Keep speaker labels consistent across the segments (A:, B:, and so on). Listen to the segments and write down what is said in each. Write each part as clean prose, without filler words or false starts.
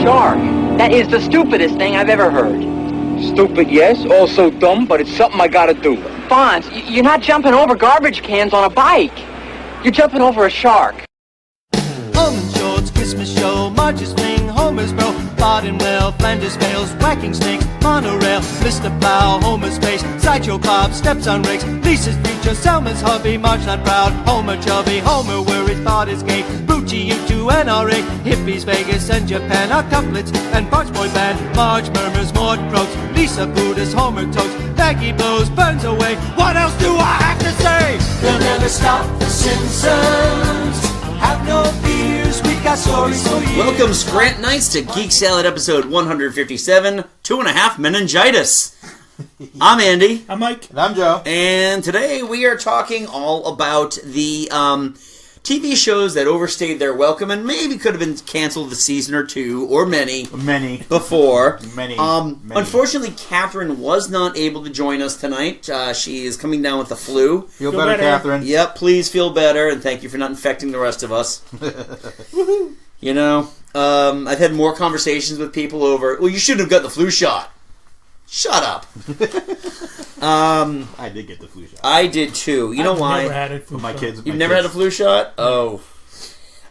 A: shark. That is the stupidest thing I've ever heard.
B: Stupid, yes. Also dumb, but it's something I gotta do.
A: Fonz, you're not jumping over garbage cans on a bike. You're jumping over a shark.
C: Home and Shorts, Christmas show, Marge's fling, Homer's bro, Bardin Well, Flanders fails, whacking snakes, monorail, Mr. Plow, Homer's face, Sideshow Bob, steps on rakes, Lisa's future, Selma's hubby, Marge not proud, Homer chubby, Homer worries, Bart is gay, Bucci, U2, NRA, hippies, Vegas, and Japan, our couplets, and Parts Boy Band, Marge murmurs, Mort croaks, Lisa Buddhist, Homer toast, Maggie blows, burns away, what else do I have to say? They'll never stop the Simpsons. Have no fears, we got stories for you.
D: Welcome, Scrant Knights, to Geek Salad episode 157, Half Menengitis. I'm Andy.
E: I'm Mike.
F: And I'm Joe.
D: And today we are talking all about the TV shows that overstayed their welcome and maybe could have been canceled a season or two, or many before.
F: Many.
D: Unfortunately, Catherine was not able to join us tonight. She is coming down with the flu.
F: Feel better, Catherine.
D: Yep, please feel better, and thank you for not infecting the rest of us. You know, I've had more conversations with people over, well, you shouldn't have got the flu shot. Shut up.
F: I did get the flu shot.
D: I did too. You know why?
E: Never had it for
F: my kids.
D: You've never had a flu shot? Oh.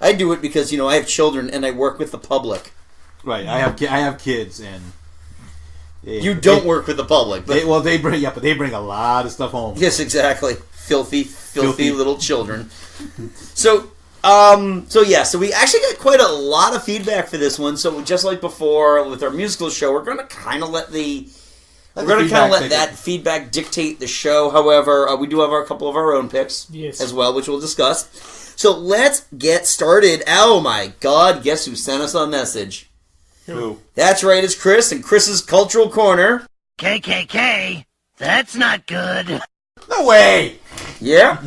D: I do it because, you know, I have children and I work with the public.
F: Right. I have kids and
D: you don't work with the public. But
F: they bring a lot of stuff home.
D: Yes, exactly. Filthy little children. So we actually got quite a lot of feedback for this one. So just like before with our musical show, we're going to kind of let that feedback dictate the show. However, we do have a couple of our own picks as well, which we'll discuss. So let's get started. Oh my God, guess who sent us a message?
F: Who?
D: That's right, it's Chris and Chris's Cultural Corner.
C: KKK, that's not good.
F: No way!
D: Yeah.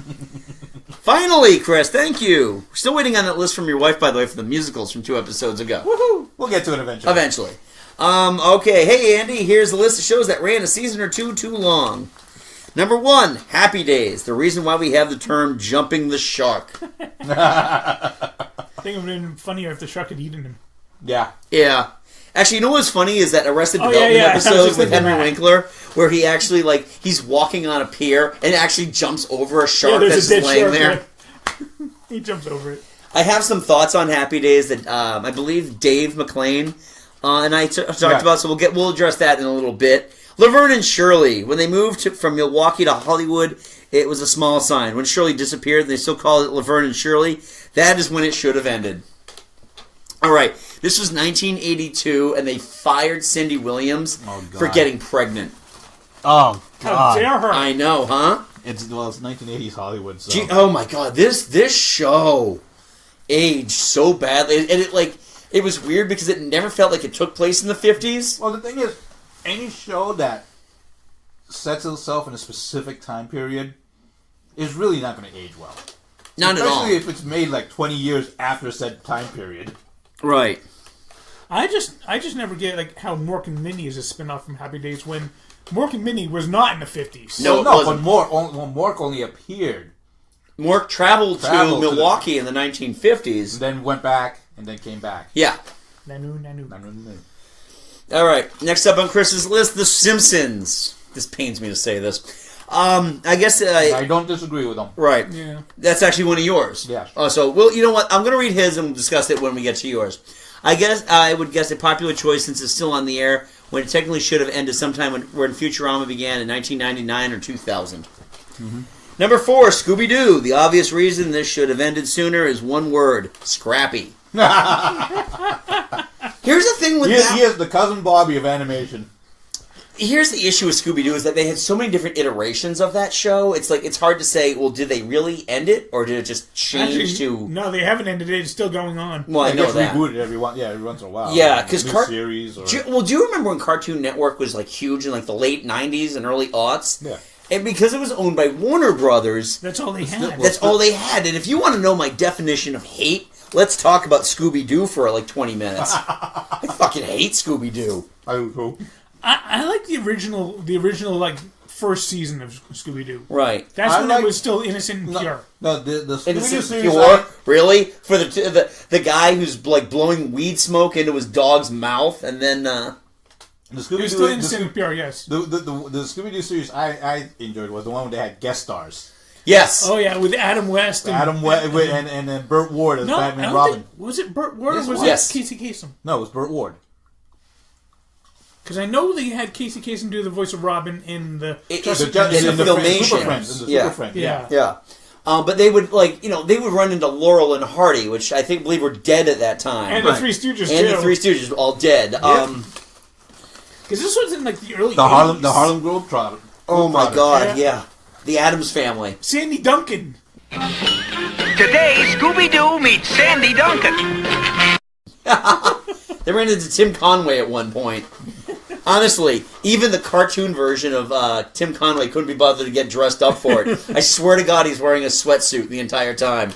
D: Finally, Chris, thank you. We're still waiting on that list from your wife, by the way, for the musicals from 2 episodes ago.
F: Woohoo! We'll get to it eventually.
D: Okay. Hey, Andy, here's the list of shows that ran a season or two too long. Number 1, Happy Days. The reason why we have the term jumping the shark.
E: I think it would have been funnier if the shark had eaten him.
F: Yeah.
D: Yeah. Actually, you know what's funny is that Arrested Development episode with Henry Winkler, where he actually, he's walking on a pier and actually jumps over a shark that's just laying there.
E: He jumps over it.
D: I have some thoughts on Happy Days that I believe Dave McClain and I talked about, so we'll address that in a little bit. Laverne and Shirley, when they moved from Milwaukee to Hollywood, it was a small sign. When Shirley disappeared, they still called it Laverne and Shirley. That is when it should have ended. All right, this was 1982, and they fired Cindy Williams for getting pregnant.
F: Oh, God.
E: How dare her?
D: I know, huh?
F: It's 1980s Hollywood, so...
D: Oh, my God, this show aged so badly, and it was weird because it never felt like it took place in the 50s.
F: Well, the thing is, any show that sets itself in a specific time period is really not going to age well.
D: Not at all.
F: Especially if it's made 20 years after said time period.
D: Right.
E: I just never get how Mork and Mindy is a spin-off from Happy Days when Mork and Mindy was not in the 50s.
D: No,
F: but Mork only appeared.
D: Mork traveled to Milwaukee in the 1950s.
F: And then went back, and then came back.
D: Yeah.
E: Nanu.
D: All right. Next up on Chris's list, The Simpsons. This pains me to say this. I guess...
F: I don't disagree with them.
D: Right.
E: Yeah.
D: That's actually one of yours.
F: Yeah.
D: So, well, you know what? I'm going to read his and we'll discuss it when we get to yours. I would guess a popular choice since it's still on the air when it technically should have ended sometime when Futurama began in 1999 or 2000. Mm-hmm. Number 4, Scooby-Doo. The obvious reason this should have ended sooner is one word: scrappy. Here's the thing with that.
F: He is the cousin Bobby of animation.
D: Here's the issue with Scooby-Doo is that they had so many different iterations of that show. It's hard to say, well, did they really end it? Or did it just change to...
E: No, they haven't ended it. It's still going on.
D: Well, I know that.
F: Rebooted every once in a while.
D: Yeah, because...
F: series or...
D: do you remember when Cartoon Network was huge in the late 90s and early aughts?
F: Yeah.
D: And because it was owned by Warner Brothers...
E: That's all they had.
D: That's all they had. And if you want to know my definition of hate, let's talk about Scooby-Doo for 20 minutes. I fucking hate Scooby-Doo.
F: I do too.
E: I like the original first season of Scooby-Doo.
D: Right.
E: That's when it was still innocent and pure.
F: No, the Scooby-Doo
D: Innocent
F: series...
D: pure? Really? For the guy who's like blowing weed smoke into his dog's mouth and then...
F: The Scooby-Doo...
E: It's still innocent and pure, yes.
F: The Scooby-Doo series I enjoyed was the one where they had guest stars.
D: Yes.
E: Oh, yeah, with Adam West.
F: Adam West and then Burt Ward as Batman and Robin.
E: Was it Burt Ward
F: Yes,
E: or was
D: yes.
E: it Casey Kasem?
F: No, it was Burt Ward.
E: Because I know they had Casey Kasem do the voice of Robin in the...
D: In the
F: Filmation.
D: Super
F: Friends.
D: Yeah. Yeah. But they would, they would run into Laurel and Hardy, which I believe were dead at that time.
E: And the Three Stooges,
D: And
E: too.
D: the Three Stooges, all dead.
E: Because this was in, like, the early 80s.
F: The Harlem Globetrotter.
D: Oh, my God, yeah. The Addams Family.
E: Sandy Duncan.
B: Today, Scooby-Doo meets Sandy Duncan.
D: They ran into Tim Conway at one point. Honestly, even the cartoon version of Tim Conway couldn't be bothered to get dressed up for it. I swear to God, he's wearing a sweatsuit the entire time.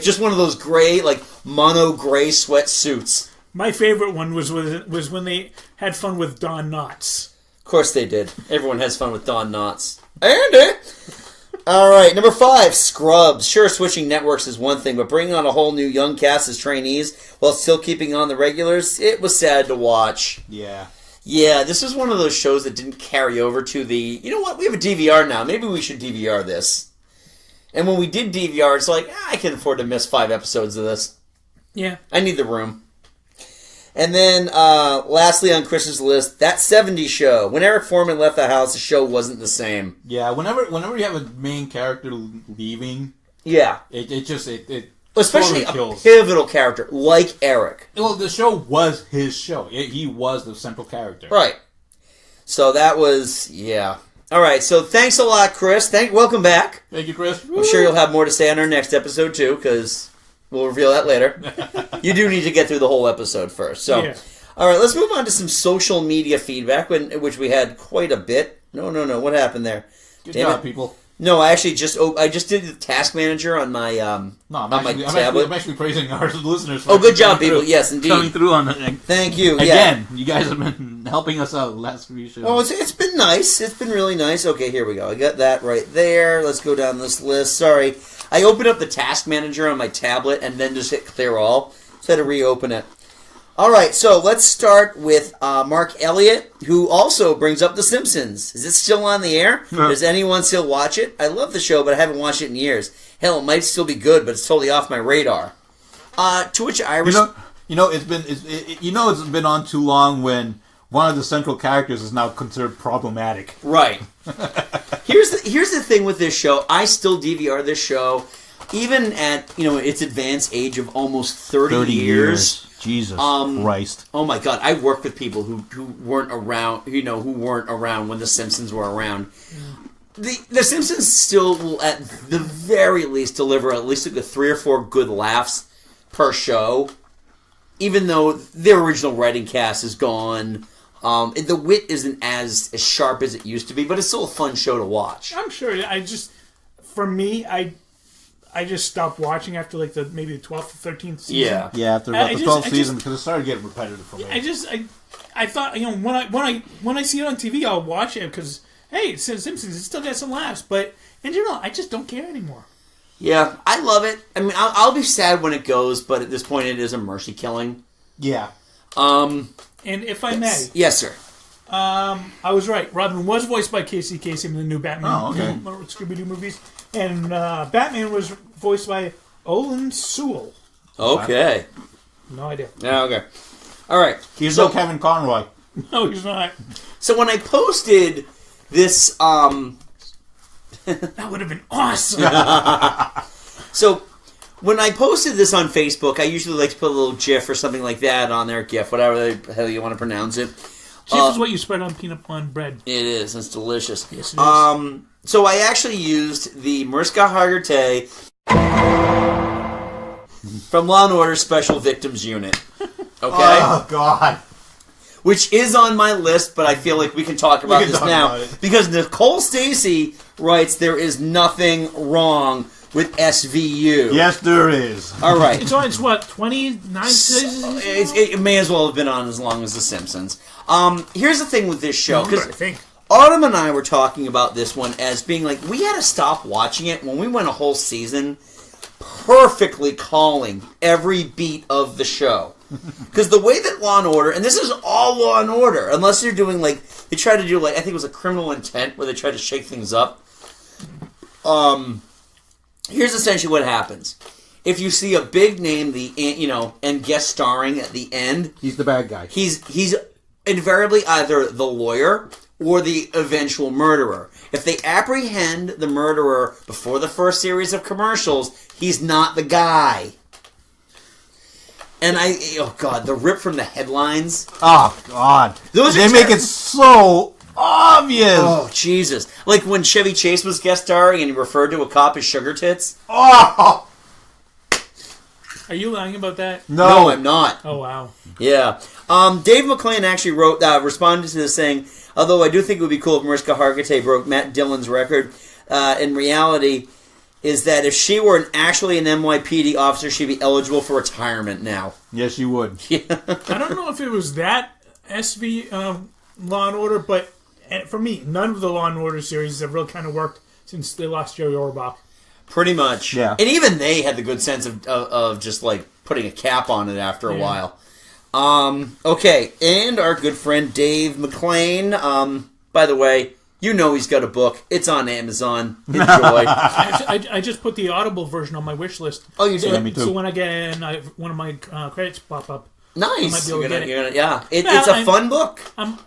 D: Just one of those gray, mono gray sweatsuits.
E: My favorite one was when they had fun with Don Knotts.
D: Of course they did. Everyone has fun with Don Knotts. Andy! All right, number 5, Scrubs. Sure, switching networks is one thing, but bringing on a whole new young cast as trainees while still keeping on the regulars, it was sad to watch.
F: Yeah.
D: Yeah, this was one of those shows that didn't carry over to the, you know what, we have a DVR now, maybe we should DVR this. And when we did DVR, it's like, I can afford to miss 5 episodes of this.
E: Yeah.
D: I need the room. And then, lastly on Chris's list, That 70s Show. When Eric Foreman left the house, the show wasn't the same.
F: Yeah, whenever you have a main character leaving,
D: yeah,
F: it
D: especially
F: totally
D: a
F: kills.
D: pivotal character like Eric.
F: Well, the show was his show. He was the central character.
D: Right. So that was, yeah. All right, so thanks a lot, Chris. Welcome back.
F: Thank you, Chris.
D: I'm sure you'll have more to say on our next episode, too, because we'll reveal that later. You do need to get through the whole episode first. So,
E: yeah.
D: All right, let's move on to some social media feedback, which we had quite a bit. No. What happened there?
F: Good job, people.
D: No, I actually I just did the task manager on my my tablet.
F: I'm actually praising our listeners.
D: Oh, good job, people. Yes, indeed.
F: Coming through on it.
D: Thank you.
F: Again, you guys have been helping us out the last few shows.
D: Oh, it's been nice. It's been really nice. Okay, here we go. I got that right there. Let's go down this list. Sorry. I opened up the task manager on my tablet and then just hit clear all. So I had to reopen it. All right, so let's start with Mark Elliott, who also brings up The Simpsons. Is it still on the air? Does anyone still watch it? I love the show, but I haven't watched it in years. Hell, it might still be good, but it's totally off my radar. To which I
F: it's been on too long when one of the central characters is now considered problematic.
D: Right. Here's the thing with this show. I still DVR this show, even at its advanced age of almost 30 years.
F: Jesus Christ!
D: Oh my God! I worked with people who weren't around. Who weren't around when The Simpsons were around. The Simpsons still will, at the very least, deliver at least 3 or 4 good laughs per show. Even though their original writing cast is gone, the wit isn't as sharp as it used to be. But it's still a fun show to watch.
E: I'm sure. I just stopped watching after maybe the 12th or 13th season.
F: Yeah, after about the 12th season because it started getting repetitive for me.
E: I thought when I see it on TV I'll watch it because hey, it's Simpsons, it still got some laughs, but in general I just don't care anymore.
D: Yeah, I love it. I mean, I'll be sad when it goes, but at this point it is a mercy killing.
F: Yeah.
E: And if I may,
D: yes, sir.
E: I was right. Robin was voiced by Casey Kasem in the new Batman Scooby-Doo movies. And Batman was voiced by Olin Sewell.
D: Okay.
E: No idea.
D: Yeah, okay. All right.
F: He's no Kevin Conroy.
E: No, he's not.
D: So when I posted this...
E: That would have been awesome.
D: So when I posted this on Facebook, I usually like to put a little GIF or something like that on there. GIF, whatever the hell you want to pronounce it.
E: GIF is what you spread on peanut on bread.
D: It is. It's delicious.
E: Yes, it is.
D: So I actually used the Mariska Hargitay from Law & Order Special Victims Unit. Okay?
F: Oh, God.
D: Which is on my list, but I feel like we can talk about this now. Because Nicole Stacy writes, there is nothing wrong with SVU.
F: Yes, there is.
D: All right.
E: It's what, 29 seasons?
D: It may as well have been on as long as The Simpsons. Here's the thing with this show.
E: I think.
D: Autumn and I were talking about this one as being like, we had to stop watching it when we went a whole season perfectly calling every beat of the show. Because the way that Law & Order, and this is all Law & Order, unless you're doing like, they try to do like, I think it was a Criminal Intent where they try to shake things up. Here's essentially what happens. If you see a big name, and guest starring at the end,
F: he's the bad guy.
D: He's invariably either the lawyer or the eventual murderer. If they apprehend the murderer before the first series of commercials, he's not the guy. And the rip from the headlines.
F: Oh, God. They make it so obvious.
D: Oh, Jesus. Like when Chevy Chase was guest starring and he referred to a cop as Sugar Tits.
F: Oh!
E: Are you lying about that?
D: No, I'm not.
E: Oh, wow.
D: Yeah. Dave McClain actually responded to this saying, although I do think it would be cool if Mariska Hargitay broke Matt Dillon's record, in reality, is that if she were actually an NYPD officer, she'd be eligible for retirement now.
F: Yes, she would.
D: Yeah.
E: I don't know if it was that SV Law & Order, but for me, none of the Law & Order series have really kind of worked since they lost Jerry Orbach.
D: Pretty much.
F: Yeah.
D: And even they had the good sense of just like putting a cap on it after a while. Okay, and our good friend Dave McClain, by the way, you know he's got a book. It's on Amazon. Enjoy.
E: I just put the Audible version on my wish list.
D: Oh, you did?
E: So,
F: me too.
E: So when I get in, one of my credits pop up.
D: Nice.
E: I might be able to get it.
D: It's a fun book.
E: I'm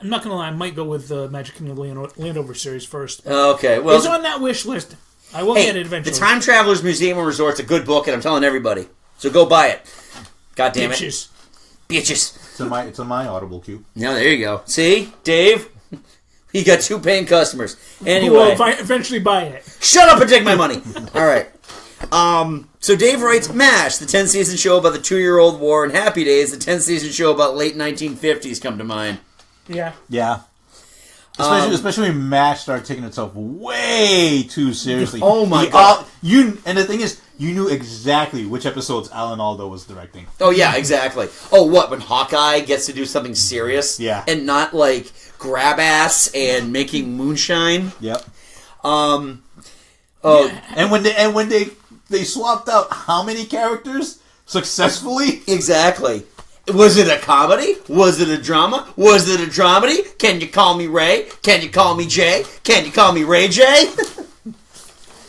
E: not going to lie, I might go with the Magic Kingdom Landover series first.
D: Okay, well...
E: It's on that wish list. I will get it eventually.
D: The Time Traveler's Museum and Resort's a good book, and I'm telling everybody. So go buy it. God damn it.
E: Bitches.
F: It's on my Audible queue.
D: Yeah, there you go. See? Dave? You got 2 paying customers. Anyway.
E: Who will eventually buy it.
D: Shut up and take my money. All right. So Dave writes, MASH, the 10-season show about the 2-year-old war, and Happy Days, the 10-season show about late 1950s come to mind.
E: Yeah.
F: Yeah. Especially when MASH started taking itself way too seriously.
D: Oh my God.
F: And the thing is, you knew exactly which episodes Alan Alda was directing.
D: Oh, yeah, exactly. Oh, what, when Hawkeye gets to do something serious?
F: Yeah.
D: And not, like, grab ass and making moonshine?
F: Yep.
D: Oh.
E: Yeah.
F: And when they swapped out how many characters successfully?
D: Exactly. Was it a comedy? Was it a drama? Was it a dramedy? Can you call me Ray? Can you call me Jay? Can you call me Ray J?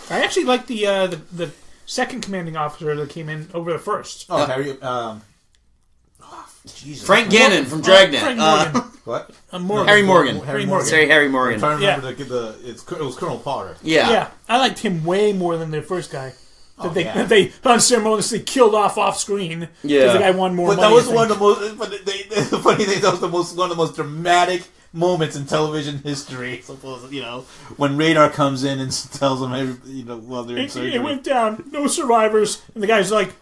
E: I actually like the second commanding officer that came in over the first.
F: Oh, Harry.
D: Jesus. Frank Gannon from Dragnet.
E: Frank Morgan.
F: What?
E: Morgan.
D: Harry Morgan.
E: Harry Morgan.
D: Say Harry Morgan.
F: I'm trying to remember it was Colonel Potter.
D: Yeah.
E: Yeah, I liked him way more than the first guy.
F: Yeah.
E: They unceremoniously killed off screen because the guy won more money.
F: That was one of the most. But the funny thing, that was one of the most dramatic moments in television history. Supposedly, when Radar comes in and tells them, while they're in surgery,
E: it went down. No survivors, and the guy's like,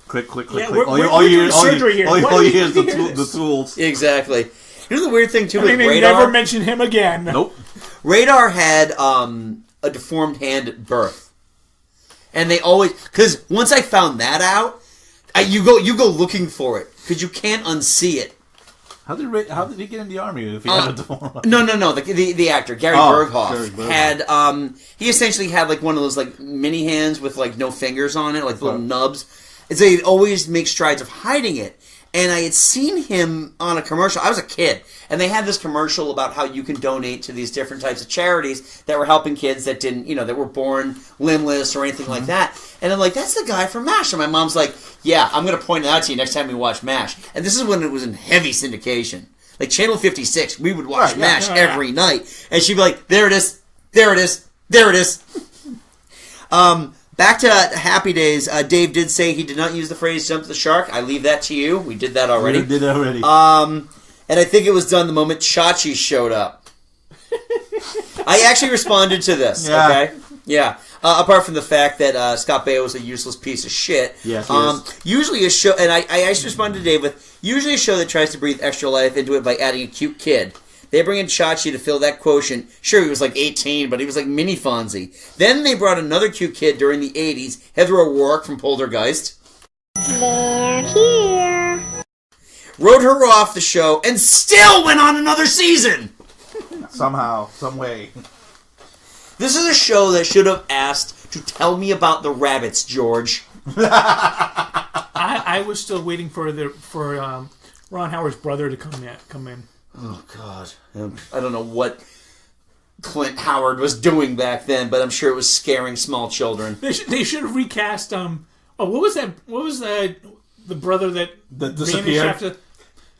F: click, click,
E: yeah,
F: click.
E: All you hear is
F: the tools.
D: Exactly. You know the weird thing too with
E: they
D: Radar?
E: never mention him again.
F: Nope.
D: Radar had a deformed hand at birth. And they always, because once I found that out, you go looking for it because you can't unsee it.
F: How did he get in the army if he had a deformed?
D: No. The actor Gary Berghoff had he essentially had like one of those like mini hands with like no fingers on it, like little nubs. And so he'd always make strides of hiding it. And I had seen him on a commercial. I was a kid, and they had this commercial about how you can donate to these different types of charities that were helping kids that didn't, that were born limbless or anything like that. And I'm like, that's the guy from MASH. And my mom's like, yeah, I'm going to point it out to you next time we watch MASH. And this is when it was in heavy syndication. Like Channel 56, we would watch MASH every night. And she'd be like, there it is, there it is, there it is. Back to Happy Days, Dave did say he did not use the phrase jump the shark. I leave that to you. We did that already.
F: We did it already.
D: And I think it was done the moment Chachi showed up. I actually responded to this, okay? Yeah. Apart from the fact that Scott Baio was a useless piece of shit.
F: Yes, he is.
D: Usually a show, and I actually responded to Dave with, usually a show that tries to breathe extra life into it by adding a cute kid. They bring in Chachi to fill that quotient. Sure, he was like 18, but he was like mini Fonzie. Then they brought another cute kid during the 80s, Heather O'Rourke from Poltergeist.
G: They're here.
D: Wrote her off the show and still went on another season.
F: Somehow, some way.
D: This is a show that should have asked to tell me about the rabbits, George.
E: I was still waiting for Ron Howard's brother to come in.
D: Oh, God. I don't know what Clint Howard was doing back then, but I'm sure it was scaring small children.
E: They should have recast. What was that? What was the brother that
F: disappeared
E: after?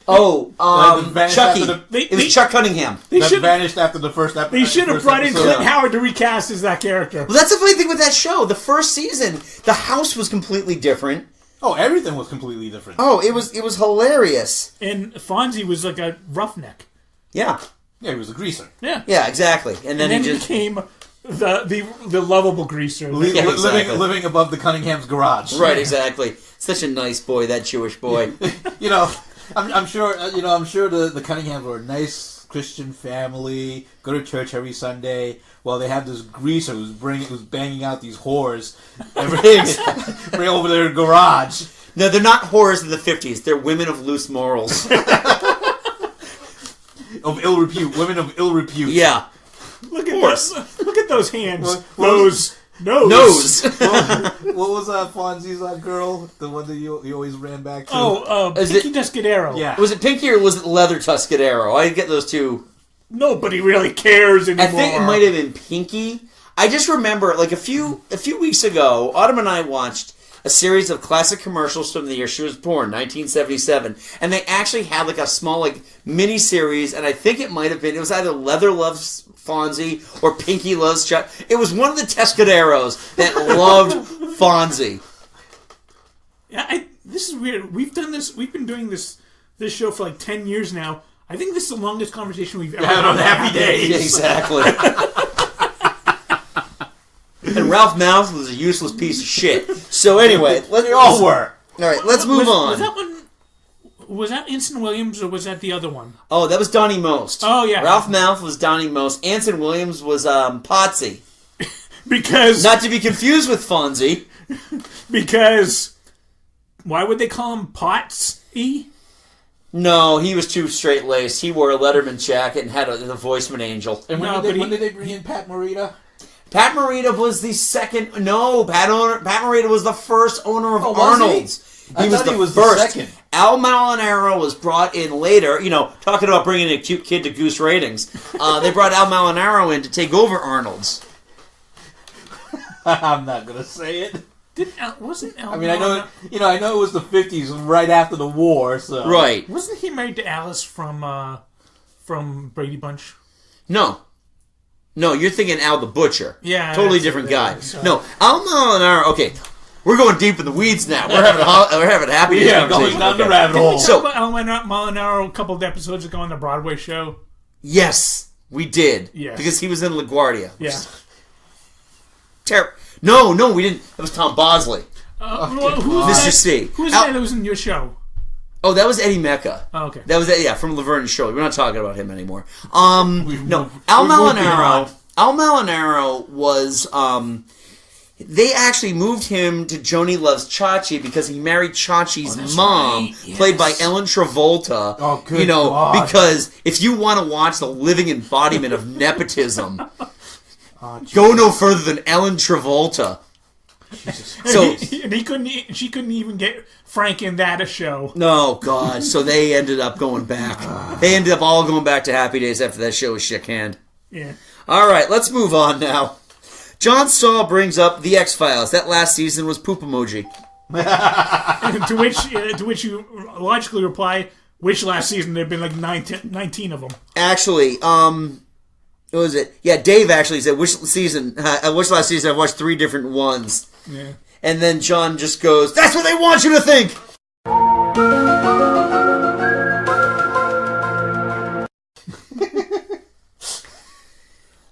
D: Chucky. It was Chuck Cunningham.
F: Vanished after the first episode.
E: They should have brought in Clint Howard to recast as that character.
D: Well, that's the funny thing with that show. The first season, the house was completely different.
F: Oh, everything was completely different.
D: Oh, it was hilarious.
E: And Fonzie was like a roughneck.
D: Yeah.
F: Yeah, he was a greaser.
E: Yeah.
D: Yeah, exactly. And then
E: he became the lovable greaser.
F: Living above the Cunningham's garage.
D: Right, exactly. Such a nice boy, that Jewish boy.
F: I'm sure the Cunninghams were a nice Christian family, go to church every Sunday. Well, they have this greaser who's banging out these whores bring over their garage.
D: No, they're not whores of the 50s. They're women of loose morals.
F: Of ill repute. Women of ill repute.
D: Yeah.
E: Look at those hands.
D: Nose.
F: What was Fonzie's girl? The one that you always ran back to?
E: Pinky Tuscadero.
F: Yeah.
D: Was it Pinky or was it Leather Tuscadero? I get those two.
E: Nobody really cares anymore.
D: I think it might have been Pinky. I just remember, like a few weeks ago, Autumn and I watched a series of classic commercials from the year she was born, 1977, and they actually had like a small mini series, and I think it might have been, it was either Leather loves Fonzie or Pinky loves Chuck. It was one of the Tuscaderos that loved Fonzie.
E: Yeah, this is weird. We've been doing this show for like 10 years now. I think this is the longest conversation we've ever had
F: on Happy Days.
D: Yeah, exactly. And Ralph Mouse was a useless piece of shit. So anyway,
F: they all were.
D: All right, let's move on.
E: Was that Anson Williams or was that the other one?
D: Oh, that was Donnie Most.
E: Oh yeah,
D: Ralph Mouth was Donnie Most. Anson Williams was Potsy.
E: Because
D: not to be confused with Fonzie.
E: Because why would they call him Potsy?
D: No, he was too straight-laced. He wore a Letterman jacket and had the voice of an angel.
F: And when did they bring in Pat Morita?
D: Pat Morita was the second. No, Pat Morita was the first owner of Arnold's.
F: He was the second.
D: Al Molinaro was brought in later. Talking about bringing a cute kid to Goose ratings. They brought Al Molinaro in to take over Arnold's.
F: I'm not gonna say it.
E: Wasn't Al?
F: I mean, I know it was the 50s, right after the war. So
D: right.
E: Wasn't he married to Alice from Brady Bunch?
D: No, you're thinking Al the Butcher.
E: Yeah,
D: totally different guy. No, Al Molinaro. Okay, we're going deep in the weeds now. We're having a happy day.
F: Yeah, going down the rabbit hole.
E: Did we talk about Al Molinaro a couple of episodes ago on the Broadway show?
D: Yes, we did.
E: Yes.
D: Because he was in LaGuardia.
E: Yeah.
D: No, we didn't. That was Tom Bosley.
E: Mr.
D: C.
E: Who's that was in your show?
D: Oh, that was Eddie Mecca.
E: Oh, okay.
D: That was from Laverne and Shirley. We're not talking about him anymore. Al Molinaro was. They actually moved him to Joni Loves Chachi because he married Chachi's mom, right. Yes. Played by Ellen Travolta.
F: Oh, good God.
D: Because if you want to watch the living embodiment of nepotism, go no further than Ellen Travolta.
E: Jesus. So she couldn't even get Frank in that a show.
D: No, God. So they ended up going back. They ended up all going back to Happy Days after that show was shook hand.
E: Yeah.
D: All right, let's move on now. John Saw brings up The X-Files. That last season was poop emoji.
E: to which you logically reply, which last season? There have been like 19 of them.
D: Actually, what was it? Yeah, Dave actually said, which last season I've watched 3 different ones.
E: Yeah.
D: And then John just goes, that's what they want you to think!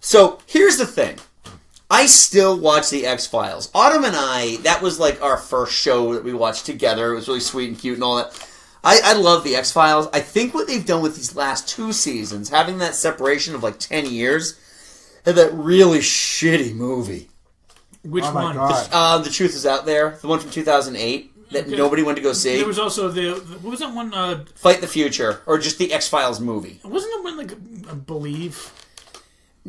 D: So, here's the thing. I still watch The X-Files. Autumn and I, that was like our first show that we watched together. It was really sweet and cute and all that. I love The X-Files. I think what they've done with these last 2 seasons, having that separation of like 10 years, and that really shitty movie.
E: Which one?
D: The Truth Is Out There. The one from 2008 that nobody went to go see.
E: There was also what was that one?
D: Fight the Future, or just the X-Files movie.
E: Wasn't that one like Believe?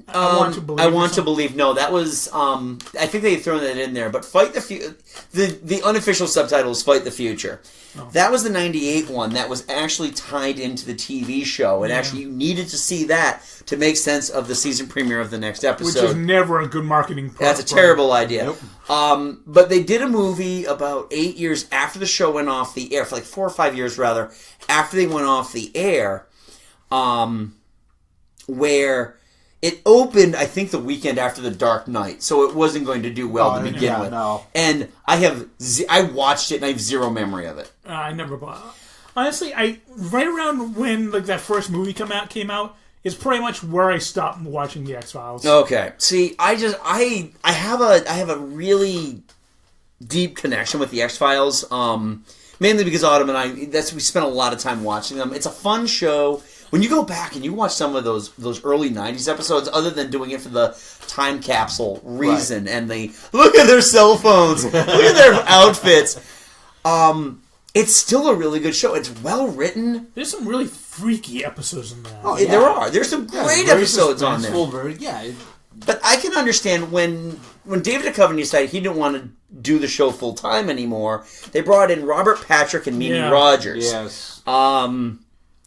E: I Want to Believe.
D: I Want to Believe. No, that was. I think they had thrown that in there. But Fight the the unofficial subtitle is Fight the Future. Oh. That was the '98 one that was actually tied into the TV show, and actually you needed to see that to make sense of the season premiere of the next episode.
E: Which is never a good marketing
D: That's a terrible idea. Nope. But they did a movie about 8 years after the show went off the air, for like 4 or 5 years rather, after they went off the air, where it opened, I think, the weekend after The Dark Knight, so it wasn't going to do well to begin with. No. And I watched it and I have zero memory of it.
E: I never bought it. Honestly, right around when like that first movie came out is pretty much where I stopped watching the X-Files.
D: Okay. See, I have a really deep connection with the X-Files, mainly because Autumn and we spent a lot of time watching them. It's a fun show. When you go back and you watch some of those early 90s episodes, other than doing it for the time capsule reason, and they look at their cell phones, look at their outfits, it's still a really good show. It's well written.
E: There's some really freaky episodes in that.
D: Oh, yeah. There are. There's some great episodes on there. But I can understand when David Duchovny decided he didn't want to do the show full time anymore, they brought in Robert Patrick and Mimi Rogers.
F: Yes.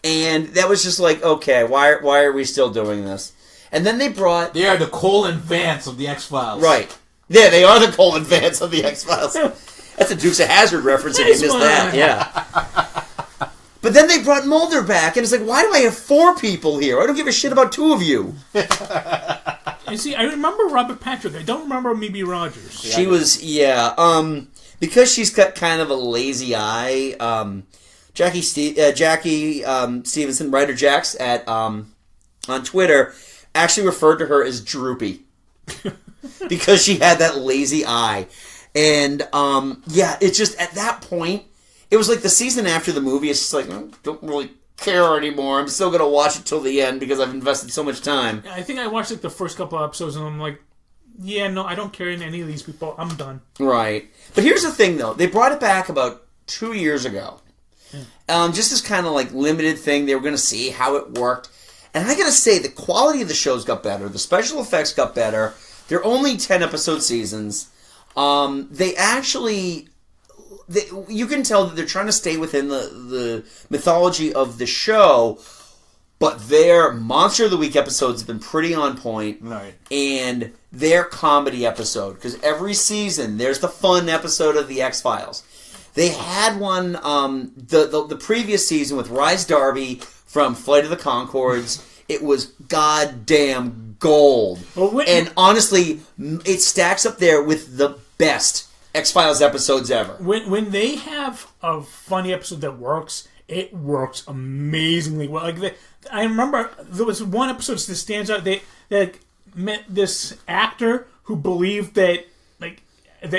D: And that was just like, okay, why are we still doing this? And then they
F: are the Cole and Vance of the X-Files.
D: Right. Yeah, they are the Cole and Vance of the X-Files. That's a Dukes of Hazzard reference if you missed that. Yeah. But then they brought Mulder back, and it's like, why do I have 4 people here? I don't give a shit about 2 of you.
E: You see, I remember Robert Patrick. I don't remember Mimi Rogers.
D: She was, because she's got kind of a lazy eye, Jackie Stevenson, writer Jax on Twitter, actually referred to her as droopy because she had that lazy eye, and it's just at that point, it was like the season after the movie. It's just like I don't really care anymore. I'm still gonna watch it till the end because I've invested so much time.
E: I think I watched like the first couple episodes, and I'm like, yeah, no, I don't care in any of these people. I'm done.
D: Right, but here's the thing, though. They brought it back about 2 years ago. Just this kind of like limited thing. They were going to see how it worked. And I got to say, the quality of the shows got better. The special effects got better. They're only 10-episode seasons. They actually... you can tell that they're trying to stay within the mythology of the show, but their Monster of the Week episodes have been pretty on point.
F: Right.
D: And their comedy episode, because every season there's the fun episode of The X-Files. They had one, the previous season with Rhys Darby from Flight of the Conchords. It was goddamn gold. And honestly, it stacks up there with the best X-Files episodes ever.
E: When they have a funny episode that works, it works amazingly well. Like I remember there was one episode that stands out. They met this actor who believed that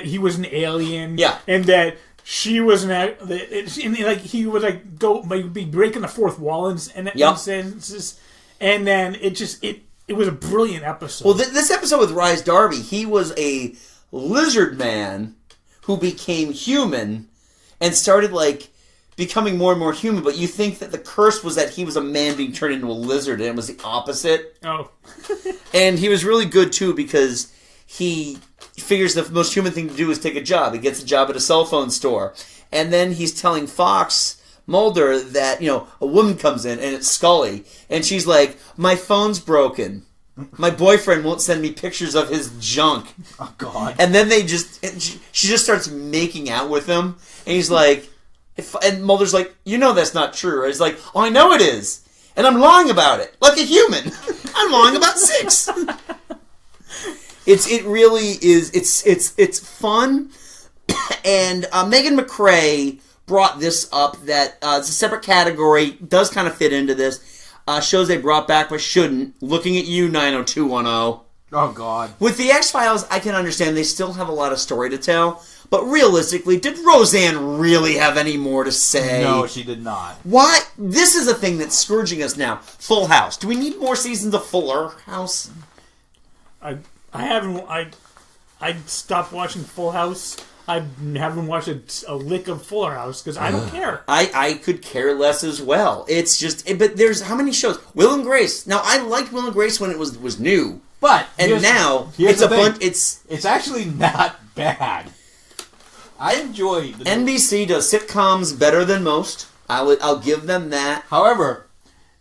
E: he was an alien.
D: Yeah.
E: And that she was like he would be breaking the fourth wall in sentences, and then it was a brilliant episode.
D: Well, this episode with Rhys Darby, he was a lizard man who became human and started becoming more and more human. But you think that the curse was that he was a man being turned into a lizard, and it was the opposite.
E: Oh,
D: and he was really good too because he figures the most human thing to do is take a job. He gets a job at a cell phone store. And then he's telling Fox Mulder that, a woman comes in, and it's Scully. And she's like, my phone's broken. My boyfriend won't send me pictures of his junk.
F: Oh, God.
D: And then she just starts making out with him. And he's like, and Mulder's like, that's not true. And he's like, oh, I know it is. And I'm lying about it. Like a human. I'm lying about sex. It really is. It's fun, and Megan McRae brought this up. That it's a separate category. Does kind of fit into this. Shows they brought back but shouldn't. Looking at you, 90210.
F: Oh God.
D: With the X-Files, I can understand they still have a lot of story to tell. But realistically, did Roseanne really have any more to say?
F: No, she did not.
D: Why? This is a thing that's scourging us now. Full House. Do we need more seasons of Fuller House?
E: I haven't. I stopped watching Full House I haven't watched a lick of Fuller House because I don't care.
D: I could care less as well. It's just, but there's how many shows? Will and Grace. Now I liked Will and Grace when it was new,
F: but
D: now it's a bunch.
F: It's actually not bad. I enjoy
D: NBC does sitcoms better than most. I'll give them that.
F: However,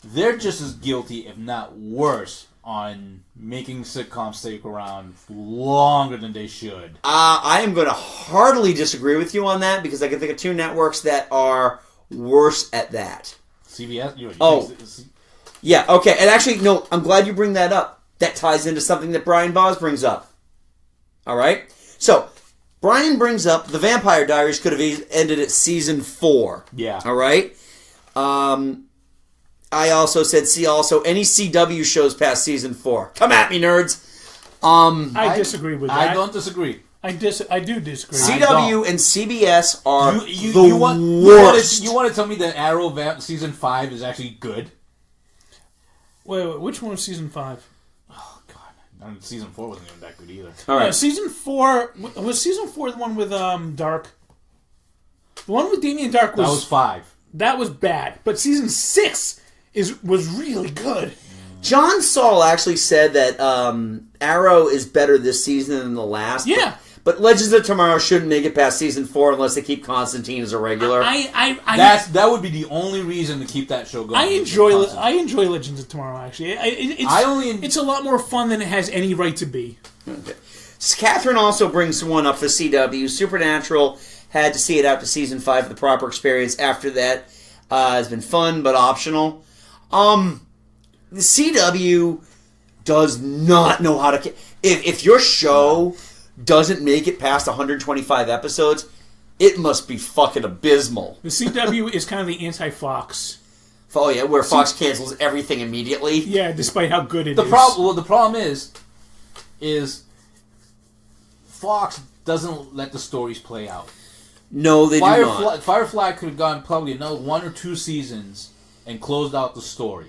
F: they're just as guilty, if not worse, on making sitcoms stick around longer than they should.
D: I am going to heartily disagree with you on that because I can think of two networks that are worse at that.
F: CBS?
D: Yeah, okay. And actually, no, I'm glad you bring that up. That ties into something that Brian Boz brings up. All right? So, Brian brings up The Vampire Diaries could have ended at season 4.
F: Yeah.
D: All right? I also said, any CW shows past season 4. Come at me, nerds.
E: I disagree with that.
F: I don't disagree.
E: I do disagree.
D: CW and CBS are the worst.
F: You want to tell me that Arrow season 5 is actually good?
E: Wait, which one was season 5?
F: Oh, God. Season 4 wasn't even that good either.
D: All right.
E: Yeah, season 4... Was season 4 the one with Dark? The one with Damien Dark was...
F: That was 5.
E: That was bad. But season 6... was really good.
D: John Saul actually said that Arrow is better this season than the last.
E: Yeah.
D: But Legends of Tomorrow shouldn't make it past season 4 unless they keep Constantine as a regular.
F: That would be the only reason to keep that show going.
E: I enjoy Legends of Tomorrow, actually. It's a lot more fun than it has any right to be.
D: Okay. Catherine also brings one up for CW. Supernatural had to see it out to season 5 for the proper experience. After that, has been fun but optional. The CW does not know how to... If your show doesn't make it past 125 episodes, it must be fucking abysmal.
E: The CW is kind of the anti-Fox.
D: Oh, yeah, where Fox cancels everything immediately.
E: Yeah, despite how good it is.
F: The problem is Fox doesn't let the stories play out.
D: No, they do not.
F: Firefly could have gone probably another 1 or 2 seasons and closed out the story.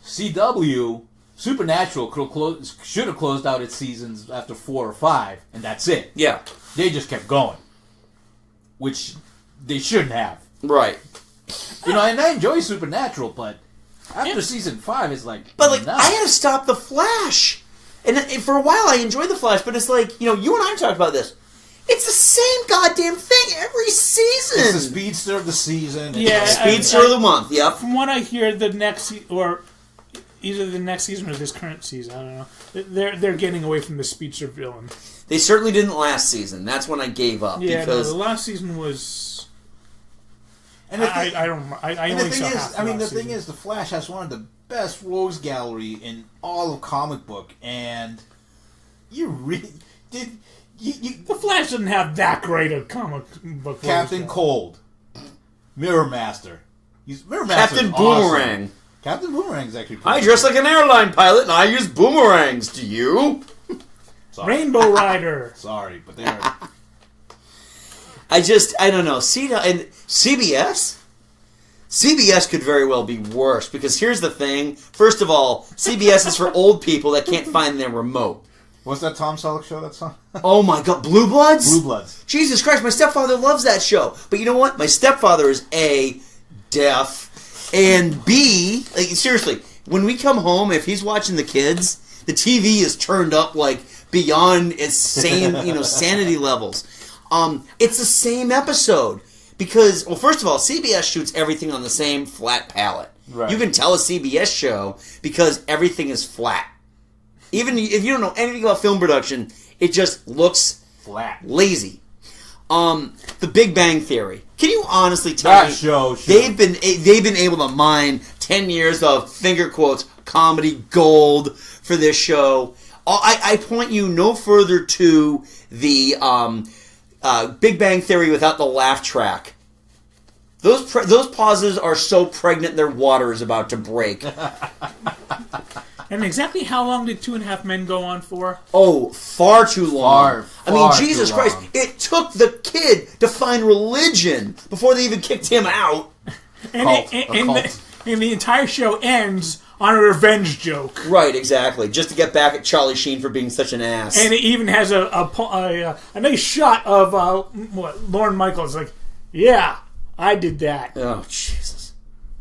F: CW, Supernatural should have closed out its seasons after 4 or 5, and that's it.
D: Yeah.
F: They just kept going, which they shouldn't have.
D: Right.
F: And I enjoy Supernatural, but after season 5, it's like...
D: But, I had to stop The Flash. And for a while, I enjoyed The Flash, but it's like, you and I talked about this. It's the same goddamn thing every season.
F: It's the speedster of the season.
D: Yeah, speedster of the month. Yep.
E: From what I hear, the next or either the next season or this current season, I don't know. They're getting away from the speedster villain.
D: They certainly didn't last season. That's when I gave up.
E: Yeah,
D: because
E: the last season was.
F: And
E: I only saw half.
F: The thing is, the Flash has one of the best rogues gallery in all of comic book, and you really did.
E: The Flash doesn't have that great a comic book.
F: Captain Cold, Mirror Master.
D: Captain Boomerang.
F: Awesome. Captain Boomerang is actually.
D: I dress like an airline pilot, and I use boomerangs. Do you?
F: Sorry.
E: Rainbow Rider.
F: Sorry, but they are.
D: I don't know. And CBS? CBS could very well be worse, because here's the thing. First of all, CBS is for old people that can't find their remote.
F: What's that Tom Selleck show that's on?
D: Oh my god, Blue Bloods?
F: Blue Bloods.
D: Jesus Christ, my stepfather loves that show. But you know what? My stepfather is A, deaf, and B, seriously, when we come home, if he's watching the kids, the TV is turned up beyond its sanity levels. It's the same episode. Because, well, first of all, CBS shoots everything on the same flat palette.
F: Right.
D: You can tell a CBS show because everything is flat. Even if you don't know anything about film production, it just looks
F: flat,
D: lazy. The Big Bang Theory. Can you honestly tell me
F: show.
D: They've been able to mine 10 years of finger quotes comedy gold for this show? I point you no further to the Big Bang Theory without the laugh track. Those pauses are so pregnant their water is about to break.
E: And exactly how long did 2.5 Men go on for?
D: Oh, far too long.
F: Far
D: Jesus Christ. It took the kid to find religion before they even kicked him out.
E: And the entire show ends on a revenge joke.
D: Right, exactly. Just to get back at Charlie Sheen for being such an ass.
E: And it even has a nice shot of Lorne Michaels. Like, yeah, I did that.
D: Oh, Jesus.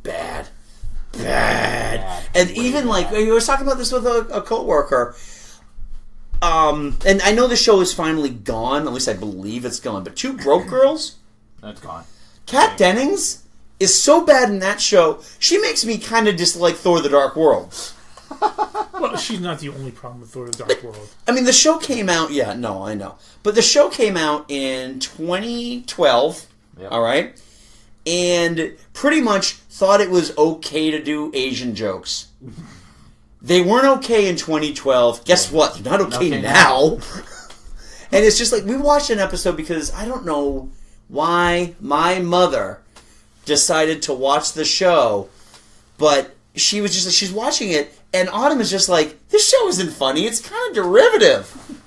D: Bad. And even, like, I was talking about this with a co-worker. And I know the show is finally gone. At least I believe it's gone. But Two Broke Girls?
F: That's gone.
D: Kat Dennings is so bad in that show, she makes me kind of dislike Thor the Dark World.
E: Well, she's not the only problem with Thor the Dark World.
D: I mean, the show came out... Yeah, no, I know. But the show came out in 2012.
F: Yep.
D: All right? And pretty much thought it was okay to do Asian jokes. They weren't okay in 2012. Guess what? They're not okay now. And it's just like, we watched an episode because I don't know why my mother decided to watch the show, but she was just like, she's watching it, and Autumn is just like, this show isn't funny. It's kind of derivative.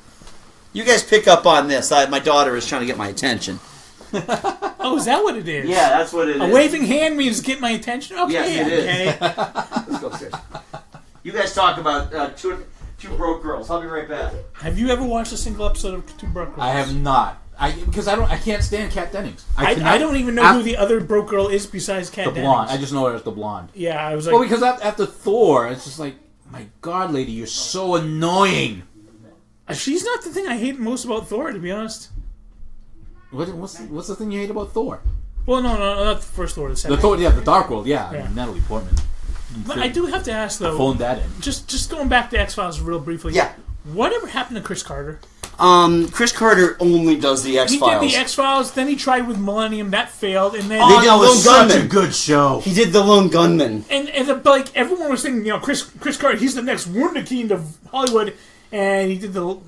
D: You guys pick up on this. My daughter is trying to get my attention.
E: Oh, is that what it is?
D: Yeah, that's what it is.
E: A waving hand means get my attention? Okay,
D: Yes, it is.
E: okay.
D: Let's go upstairs. You guys talk about two broke girls. I'll be right back.
E: Have you ever watched a single episode of Two Broke Girls?
F: I have not. Because I can't stand Kat Dennings.
E: I don't even know who the other broke girl is besides Kat Dennings.
F: The blonde. I just know her as the blonde.
E: Yeah, I was like...
F: Well, because after Thor, it's just like, my God, lady, you're so annoying.
E: She's not the thing I hate most about Thor, to be honest.
F: What's the thing you hate about Thor?
E: Well, no, not the first Thor, the second.
F: The Dark World, yeah. I mean, Natalie Portman.
E: But I do have to ask, though...
F: Phone that in.
E: Just going back to X-Files real briefly.
D: Yeah.
E: Whatever happened to Chris Carter?
D: Chris Carter only does the X-Files.
E: He did the X-Files, then he tried with Millennium, that failed, and then...
D: They did
F: that was
D: Lone
F: such
D: Gunman.
F: a good show.
D: He did The Lone Gunman.
E: And everyone was thinking, Chris Carter, he's the next Wunderkind of Hollywood, and he did the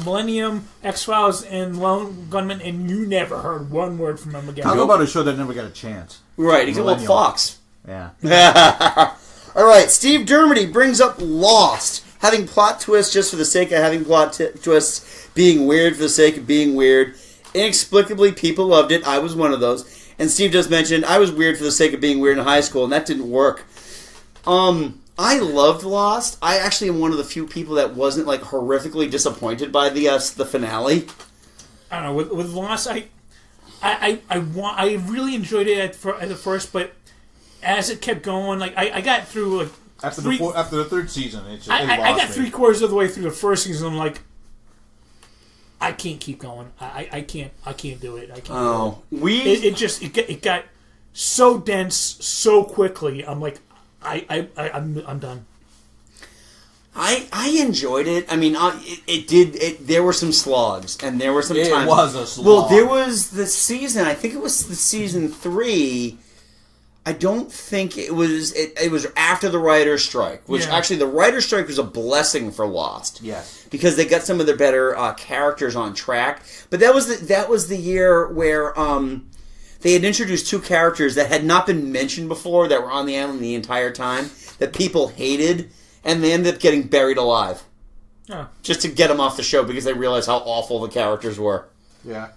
E: Millennium, X-Files, and Lone Gunman, and you never heard one word from him again.
F: Talk about a show that never got a chance.
D: Right, he's a little Fox.
F: Yeah.
D: All right, Steve Dermody brings up Lost. Having plot twists just for the sake of having plot twists, being weird for the sake of being weird. Inexplicably, people loved it. I was one of those. And Steve just mentioned, I was weird for the sake of being weird in high school, and that didn't work. I loved Lost. I actually am one of the few people that wasn't like horrifically disappointed by the finale.
E: I don't know, with Lost, I really enjoyed it at the first, but as it kept going, like I got through like
F: After the third season,
E: I got 3/4 of the way through the first season. I'm like, I can't keep going. I can't do it. I can't. Do it. It got so dense so quickly. I'm like, I'm done.
D: I enjoyed it. I mean, it did. There were some slogs, and there were some times.
F: It was a slog.
D: Well, there was the season. I think it was the season 3. I don't think it was. It was after the writer's strike, which actually the writer's strike was a blessing for Lost.
F: Yes,
D: because they got some of their better characters on track. But that was the year where they had introduced 2 characters that had not been mentioned before that were on the island the entire time that people hated, and they ended up getting buried alive.
E: Oh.
D: Just to get them off the show because they realized how awful the characters were.
F: Yeah.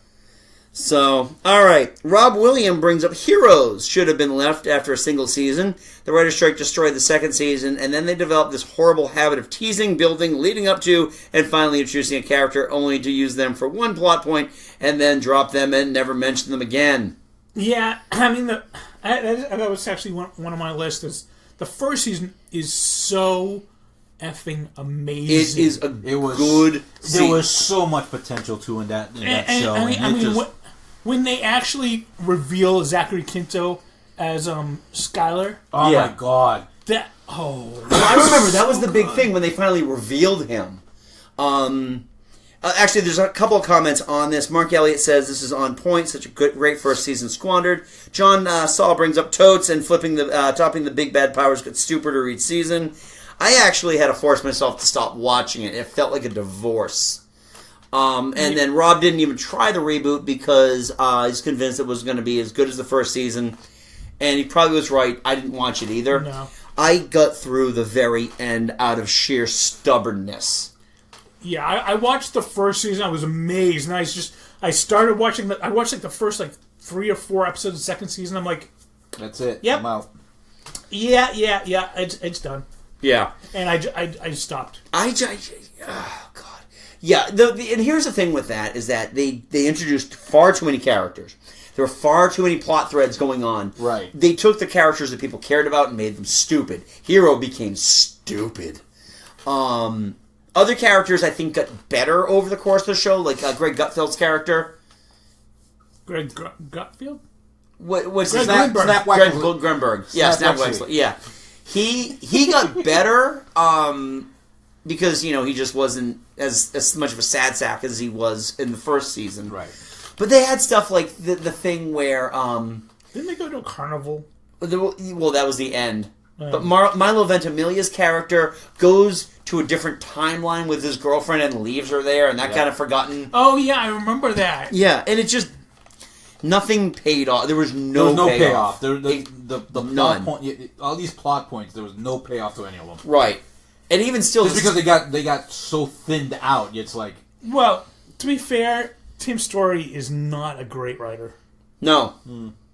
D: So, alright. Rob Williams brings up Heroes should have been left after a single season. The writer's strike destroyed the second season, and then they developed this horrible habit of teasing, building, leading up to, and finally introducing a character only to use them for one plot point, and then drop them and never mention them again.
E: Yeah, I mean, that was actually one of my lists. Is the first season is so effing amazing.
F: It was
D: good.
F: There was so much potential to in that show.
E: I mean, when they actually reveal Zachary Quinto as Skylar.
F: Oh my God!
D: I remember that was the big thing when they finally revealed him. Actually, there's a couple of comments on this. Mark Elliott says this is on point. Such a great first season squandered. John Saul brings up totes and topping the big bad powers get stupider each season. I actually had to force myself to stop watching it. It felt like a divorce. And then Rob didn't even try the reboot because he's convinced it was going to be as good as the first season. And he probably was right. I didn't watch it either.
E: No.
D: I got through the very end out of sheer stubbornness.
E: Yeah, I watched the first season. I was amazed. And I started watching. I watched like the first 3 or 4 episodes of the second season. I'm like,
F: that's it.
E: Yep.
F: I'm out.
E: Yeah. It's done.
D: Yeah.
E: And I stopped.
D: Oh God. Yeah. And here's the thing with that is that they introduced far too many characters. There were far too many plot threads going on.
F: Right.
D: They took the characters that people cared about and made them stupid. Hero became stupid. Other characters, I think, got better over the course of the show, like Greg Gutfeld's character.
E: Greg Gutfield?
D: What's
E: Greg
D: his name?
E: Grunberg.
D: Greg Grunberg. Yeah, Snap Wexler. Yeah. He got better because, he just wasn't as much of a sad sack as he was in the first season.
F: Right.
D: But they had stuff like the thing where...
E: Didn't they go to a carnival?
D: Well, that was the end. But Milo Ventimiglia's character goes to a different timeline with his girlfriend and leaves her there, and that kind of forgotten.
E: Oh, yeah, I remember that.
D: Yeah, and it just... Nothing paid off. There was no
F: payoff. The
D: none.
F: plot point, all these plot points, there was no payoff to any of them.
D: Right. And even still...
F: Just because they got so thinned out, it's like...
E: Well, to be fair, Tim Story is not a great writer.
D: No.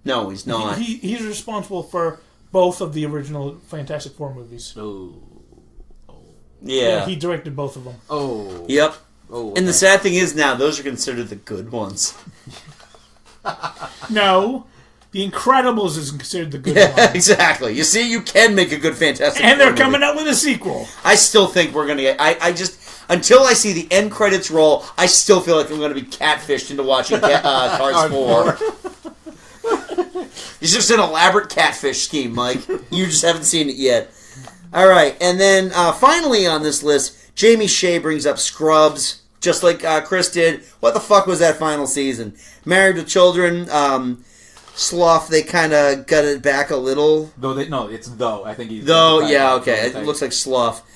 D: No, he's not.
E: He's responsible for both of the original Fantastic Four movies.
F: Oh.
D: Yeah.
E: He directed both of them.
F: Oh.
D: Yep.
F: Oh.
D: And the sad thing is now, those are considered the good ones.
E: No. The Incredibles is considered the good
D: Yeah,
E: one.
D: exactly. You see, you can make a good Fantastic
E: And
D: Four
E: they're
D: movie.
E: coming out with a sequel.
D: I still think we're going to get... I just... Until I see the end credits roll, I still feel like I'm going to be catfished into watching Cars 4. It's just an elaborate catfish scheme, Mike. You just haven't seen it yet. All right, and then finally on this list, Jamie Shea brings up Scrubs, just like Chris did. What the fuck was that final season? Married with Children, Sloth, they kind of got it back a little.
F: It's though. I think he's...
D: Though, yeah, okay. It looks like Sloth.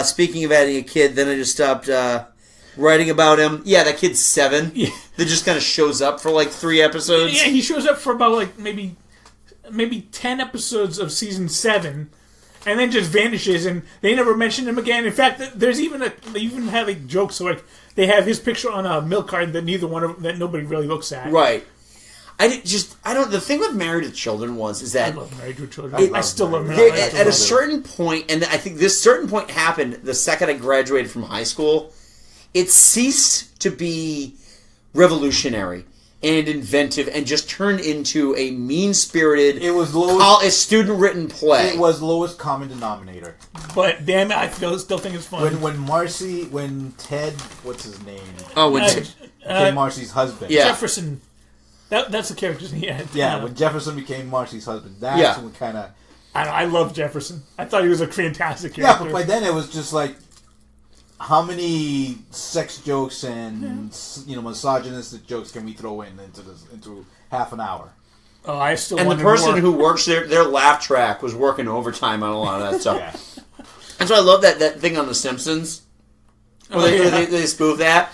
D: Speaking of adding a kid, then I just stopped writing about him. Yeah, that kid's 7.
E: Yeah.
D: That just kind of shows up for like 3 episodes.
E: Yeah, he shows up for about like maybe 10 episodes of season 7, and then just vanishes, and they never mention him again. In fact, there's even they even have like jokes. So like they have his picture on a milk card that nobody really looks at.
D: Right. The thing with Married with Children is that...
E: I love Married with Children. I still love Married with Children.
D: At a certain point, and I think this certain point happened the second I graduated from high school, it ceased to be revolutionary and inventive and just turned into a mean-spirited, student-written play.
F: It was lowest common denominator.
E: But damn it, I still think it's fun.
F: When Ted, what's his name?
D: Oh,
F: became Marcy's husband.
D: Yeah.
E: Jefferson. That's the character's name.
F: Yeah, when Jefferson became Marcy's husband, that's when kind of...
E: I love Jefferson. I thought he was a fantastic character.
F: Yeah, but by then it was just like, how many sex jokes and misogynistic jokes can we throw into half an hour?
E: Oh, I still.
D: And the person who works their laugh track was working overtime on a lot of that stuff.
F: Yeah.
D: And so I love that thing on The Simpsons. Where they spoof that.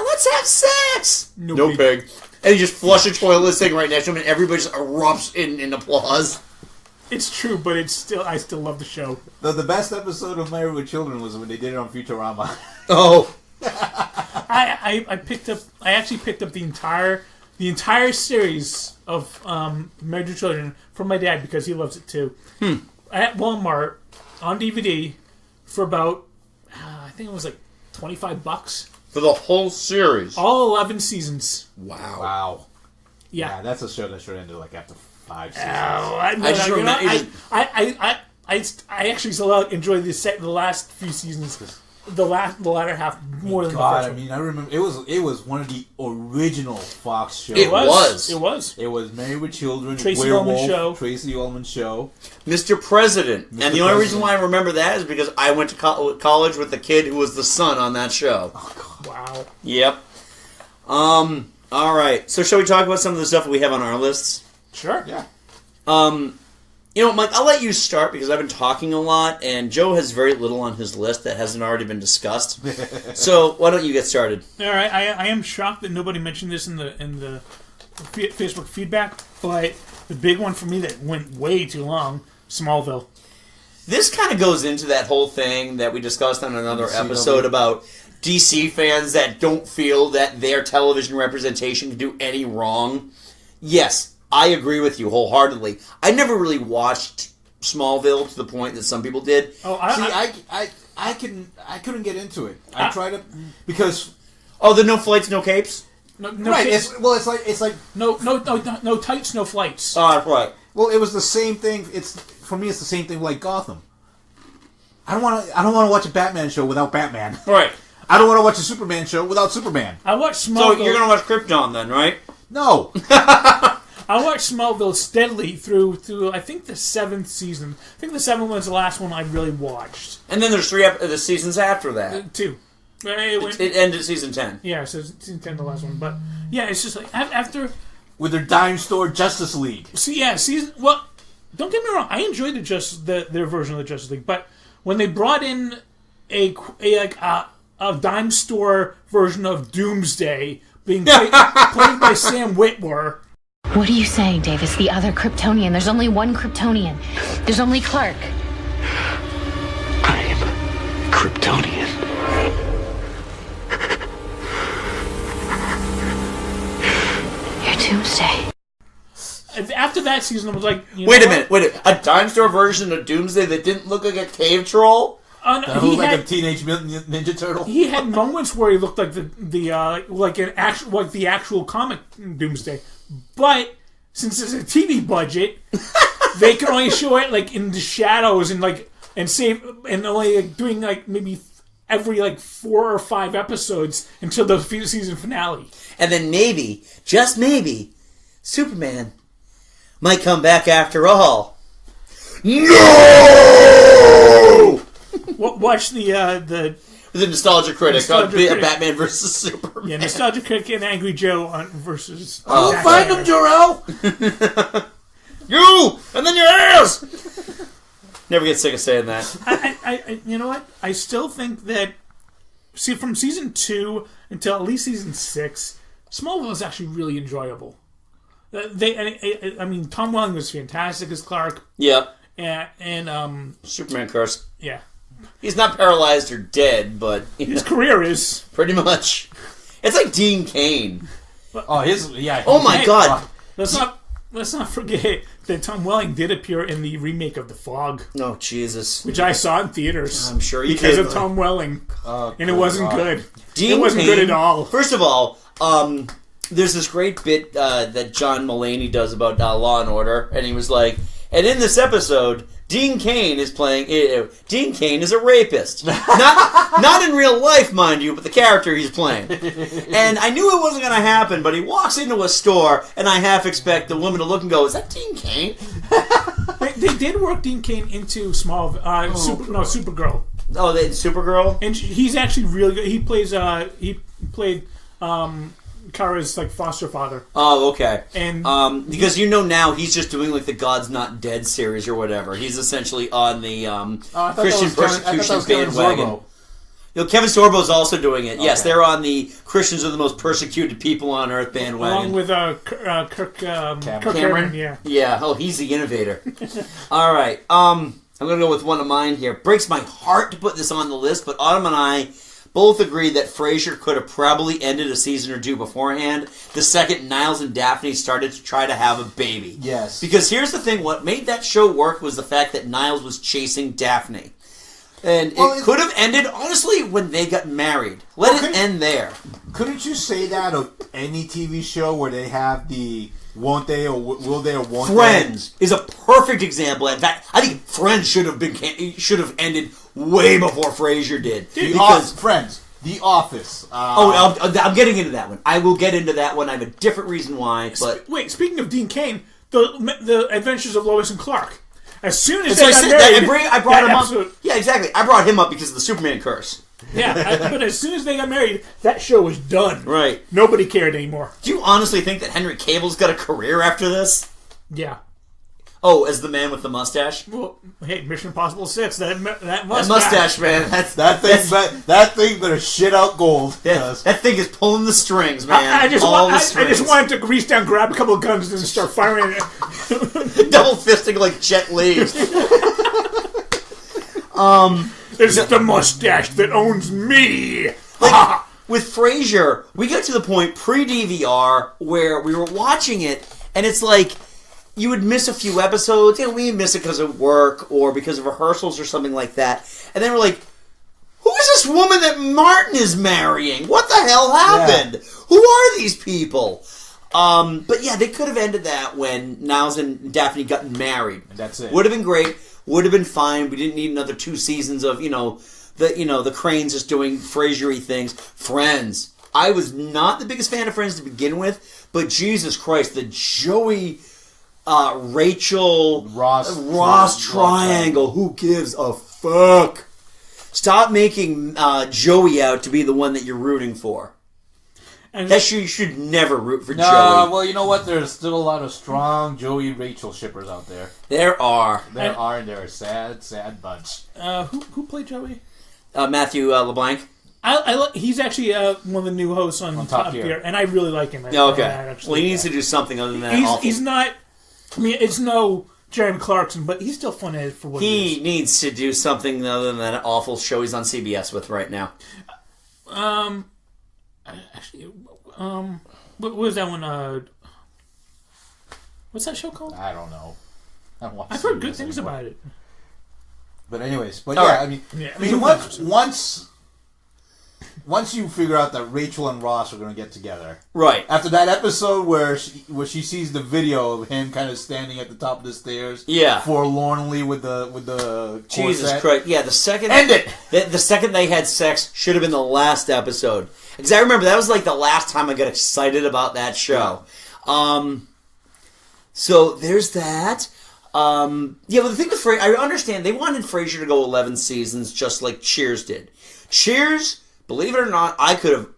D: Let's have sex. No pig. And you just flush a toilet thing right next to him, and everybody just erupts in applause.
E: It's true, but I still love the show.
F: The best episode of Married with Children was when they did it on Futurama.
D: Oh.
E: I actually picked up the entire series of Married with Children from my dad because he loves it too. At Walmart on DVD for about I think it was like $25
D: for the whole series.
E: All 11 seasons.
F: Wow.
E: Yeah,
F: that's a show that should end like after 5 seasons.
E: I actually still enjoy the last few seasons, the latter half more than the first one.
F: I remember it was one of the original Fox shows.
E: It was
F: Married with Children,
E: Tracy
F: Ullman show,
D: Mr. President. And the only reason why I remember that is because I went to college with the kid who was the son on that show.
F: Oh, God.
E: Wow.
D: Yep. All right. So shall we talk about some of the stuff that we have on our lists?
E: Sure.
F: Yeah.
D: Mike, I'll let you start because I've been talking a lot, and Joe has very little on his list that hasn't already been discussed. So why don't you get started?
E: All right. I am shocked that nobody mentioned this in the Facebook feedback, but the big one for me that went way too long, Smallville.
D: This kind of goes into that whole thing that we discussed on another episode about DC fans that don't feel that their television representation can do any wrong. Yes, I agree with you wholeheartedly. I never really watched Smallville to the point that some people did.
F: Oh, I couldn't get into it. I tried to because
D: the no flights, no capes.
F: No right. It's like
E: no tights, no flights.
D: Right.
F: Well, it was the same thing. For me, it's the same thing like Gotham. I don't want to watch a Batman show without Batman.
D: Right.
F: I don't want to watch a Superman show without Superman.
E: I watched Smallville.
D: So you're going to watch Krypton then, right?
F: No.
E: I watched Smallville steadily through I think the 7th season. I think the 7th was the last one I really watched.
D: And then there's 3 the seasons after that.
E: 2.
D: It ended season 10.
E: Yeah, so season 10 the last one. But yeah, it's just like after
F: with their dime store Justice League.
E: Well, don't get me wrong. I enjoyed their version of the Justice League, but when they brought in a dime store version of Doomsday being played by Sam Witwer.
G: What are you saying, Davis? The other Kryptonian. There's only one Kryptonian. There's only Clark.
H: I'm Kryptonian.
G: You're Doomsday.
E: After that season, I was like,
D: wait a minute. A dime store version of Doomsday that didn't look like a cave troll?
F: He looked like a Teenage Mutant Ninja Turtle.
E: He had moments where he looked like the actual comic Doomsday, but since it's a TV budget, they can only show it like in the shadows and only doing like maybe every 4 or 5 episodes until the season finale.
D: And then maybe, just maybe, Superman might come back after all. No!
E: Watch the
D: Nostalgia Critic on Batman versus Superman.
E: Yeah, Nostalgia Critic and Angry Joe versus.
F: Find him, Jor-El!
D: You and then your ass. Never get sick of saying that.
E: I you know what? I still think that from season 2 until at least season 6, Smallville is actually really enjoyable. Tom Welling was fantastic as Clark.
D: Yep.
E: And
D: Superman curse.
E: Yeah.
D: He's not paralyzed or dead, but
E: his career is
D: pretty much. It's like Dean Cain.
F: Oh
D: my God!
E: Let's not forget that Tom Welling did appear in the remake of The Fog.
D: Oh Jesus!
E: Which I saw in theaters.
D: I'm sure you
E: because
D: did.
E: of Tom Welling, and it wasn't good.
D: Dean
E: it wasn't
D: Cain,
E: good at all.
D: First of all, there's this great bit that John Mulaney does about Law and Order, and he was like, and in this episode, Dean Cain is playing. Dean Cain is a rapist, not in real life, mind you, but the character he's playing. And I knew it wasn't going to happen, but he walks into a store, and I half expect the woman to look and go, "Is that Dean Cain?"
E: They did work Dean Cain into Supergirl.
D: Oh, they Supergirl,
E: and he's actually really good. He played Kara's foster father.
D: Oh, okay.
E: And
D: because now he's just doing the God's Not Dead series or whatever. He's essentially on the Christian persecution bandwagon. Kevin Sorbo's also doing it. Okay. Yes, they're on the Christians are the most persecuted people on earth bandwagon.
E: Along with Kirk Cameron. Yeah.
D: Yeah. Oh, he's the innovator. All right. I'm going to go with one of mine here. Breaks my heart to put this on the list, but Autumn and I both agree that Frasier could have probably ended a season or 2 beforehand the second Niles and Daphne started to try to have a baby.
F: Yes.
D: Because here's the thing, what made that show work was the fact that Niles was chasing Daphne. And it could have ended, honestly, when they got married. Let it end there.
F: Couldn't you say that of any TV show where they have the won't they or will they or won't they?
D: Friends is a perfect example. In fact, I think Friends should have ended way before Frasier did.
F: Friends, The Office.
D: I'm getting into that one. I will get into that one. I have a different reason why. But
E: wait, speaking of Dean Cain, the Adventures of Lois and Clark. As soon as they got married,
D: I brought him up. Yeah, exactly. I brought him up because of the Superman curse.
E: Yeah, but as soon as they got married, that show was done.
D: Right.
E: Nobody cared anymore.
D: Do you honestly think that Henry Cable's got a career after this?
E: Yeah.
D: Oh, as the man with the mustache?
E: Well, hey, Mission Impossible 6, that mustache.
D: That mustache, man.
F: That thing better shit out gold.
D: That thing is pulling the strings, man.
E: I just want him to reach down, grab a couple of guns, and start firing it.
D: Double fisting like Jet Li.
E: This is the mustache that owns me.
D: With Frasier, we got to the point pre-DVR where we were watching it, And it's like, you would miss a few episodes. We miss it because of work or because of rehearsals or something like that. And then we're like, who is this woman that Martin is marrying? What the hell happened? Yeah. Who are these people? But yeah, they could have ended that when Niles and Daphne got married.
F: And that's it.
D: Would have been great. Would have been fine. We didn't need another 2 seasons of, the Cranes just doing Frasier-y things. Friends. I was not the biggest fan of Friends to begin with, but Jesus Christ, the Joey... Rachel Ross triangle. Who gives a fuck? Stop making Joey out to be the one that you're rooting for. And you should never root for Joey.
F: Well, you know what? There's still a lot of strong Joey Rachel shippers out there.
D: There are.
F: And they're a sad, sad bunch.
E: Who played Joey?
D: Matthew LeBlanc.
E: He's actually one of the new hosts on Top Gear, and I really like him.
D: Okay. Well, he needs to do something other than that.
E: He's not. I mean, it's no Jeremy Clarkson, but he's still fun for what he is.
D: He needs to do something other than that awful show he's on CBS with right now.
E: Actually, what was that one? What's that show called?
F: I don't know.
E: I've heard good things about it.
F: But anyways,
E: right.
F: I mean, once you figure out that Rachel and Ross are going to get together,
D: right?
F: After that episode where she sees the video of him kind of standing at the top of the stairs, forlornly with the
D: Jesus
F: corset.
D: Christ, yeah. The second the second they had sex should have been the last episode, because I remember that was like the last time I got excited about that show. Yeah. So there's that. But the thing with Frasier, I understand they wanted Frasier to go 11 seasons, just like Cheers did. Cheers. Believe it or not, I could have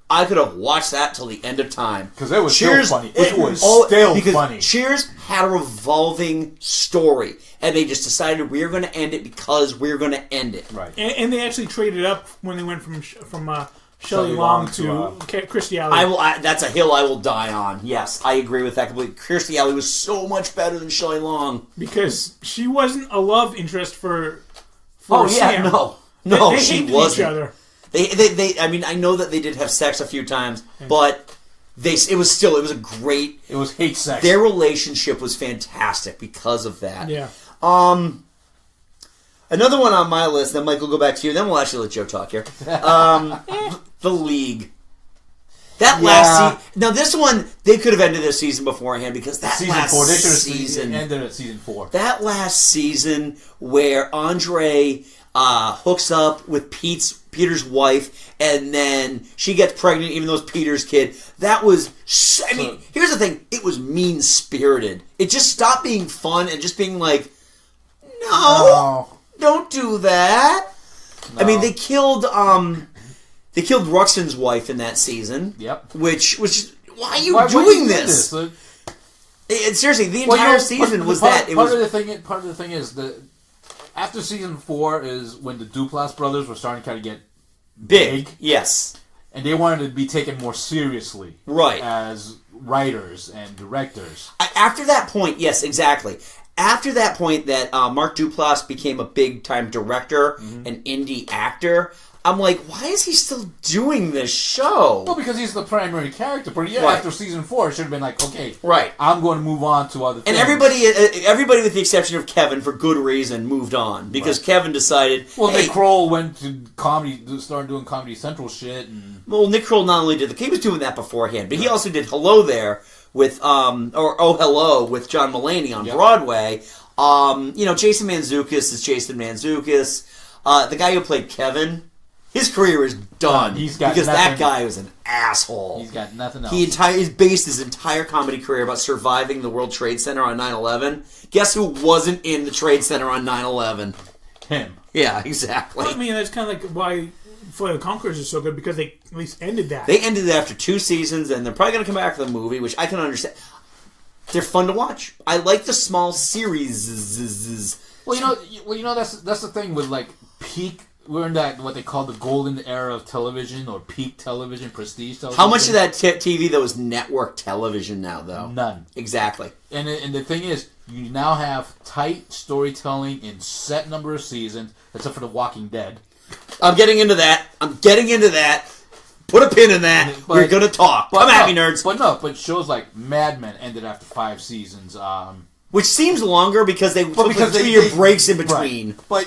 D: watched that till the end of time.
F: Because it was still funny. It was still funny.
D: Cheers had a revolving story. And they just decided we're going to end it because we're going to end it.
F: Right.
E: And they actually traded up when they went from Shelley Long to Kirstie Alley.
D: That's a hill I will die on. Yes, I agree with that completely. Kirstie Alley was so much better than Shelley Long.
E: Because she wasn't a love interest for
D: Sam.
E: No,
D: they
E: she
D: hated wasn't.
E: Each other.
D: They I mean, I know that they did have sex a few times, but it was a great...
F: It was hate sex.
D: Their relationship was fantastic because of that.
E: Yeah.
D: Another one on my list, then Mike will go back to you, then we'll actually let Joe talk here. The League. That last season... Now, this one, they could have ended their season beforehand because that season...
F: ended at season 4.
D: That last season where Andre... hooks up with Peter's wife, and then she gets pregnant, even though it's Peter's kid. That was... I mean, here's the thing. It was mean-spirited. It just stopped being fun and just being like, no, don't do that. No. I mean, they killed Ruxin's wife in that season.
F: Yep.
D: Which why are you doing this? Seriously, the entire season was that.
F: Part of the thing is that after season 4 is when the Duplass brothers were starting to kind of get big.
D: Yes.
F: And they wanted to be taken more seriously.
D: Right.
F: As writers and directors.
D: After that point, yes, exactly. After that point that Mark Duplass became a big-time director, an indie actor, I'm like, why is he still doing this show?
F: Well, because he's the primary character. But after season 4, it should have been like, okay, I'm going to move on to other things.
D: And everybody with the exception of Kevin, for good reason, moved on. Because Kevin decided...
F: Well, Nick Kroll went to comedy, started doing Comedy Central shit.
D: Well, Nick Kroll not only he was doing that beforehand, but he also did Hello There with, or Oh Hello with John Mulaney on Broadway. Jason Mantzoukas is Jason Mantzoukas. The guy who played Kevin... His career is done because that guy was an asshole.
F: He's got nothing else.
D: He's based his entire comedy career about surviving the World Trade Center on 9/11. Guess who wasn't in the Trade Center on 9/11?
F: Him.
D: Yeah, exactly.
E: Well, I mean, that's kind of like why Flight of the Conchords is so good, because they at least ended that.
D: They ended it after 2 seasons, and they're probably going to come back for the movie, which I can understand. They're fun to watch. I like the small series.
F: Well, that's the thing with like peak. We're in that, what they call the golden era of television, or peak television, prestige television.
D: How much of that TV, though, is network television now, though?
F: None.
D: Exactly.
F: And the thing is, you now have tight storytelling in set number of seasons, except for The Walking Dead.
D: I'm getting into that. Put a pin in that. We're going to talk. Come at me, nerds.
F: But shows like Mad Men ended after 5 seasons.
D: Which seems longer because they took 3-year breaks in between.
F: Right.